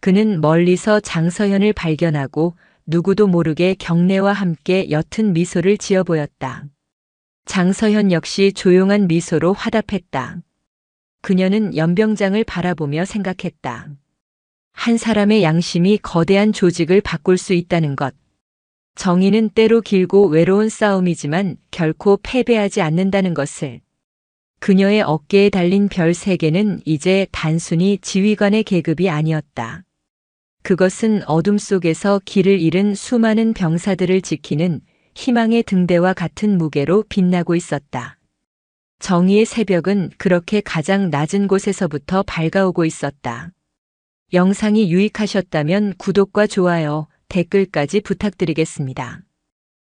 그는 멀리서 장서현을 발견하고 누구도 모르게 경례와 함께 옅은 미소를 지어 보였다. 장서현 역시 조용한 미소로 화답했다. 그녀는 연병장을 바라보며 생각했다. 한 사람의 양심이 거대한 조직을 바꿀 수 있다는 것. 정의는 때로 길고 외로운 싸움이지만 결코 패배하지 않는다는 것을. 그녀의 어깨에 달린 별 3개는 이제 단순히 지휘관의 계급이 아니었다. 그것은 어둠 속에서 길을 잃은 수많은 병사들을 지키는 희망의 등대와 같은 무게로 빛나고 있었다. 정의의 새벽은 그렇게 가장 낮은 곳에서부터 밝아오고 있었다. 영상이 유익하셨다면 구독과 좋아요, 댓글까지 부탁드리겠습니다.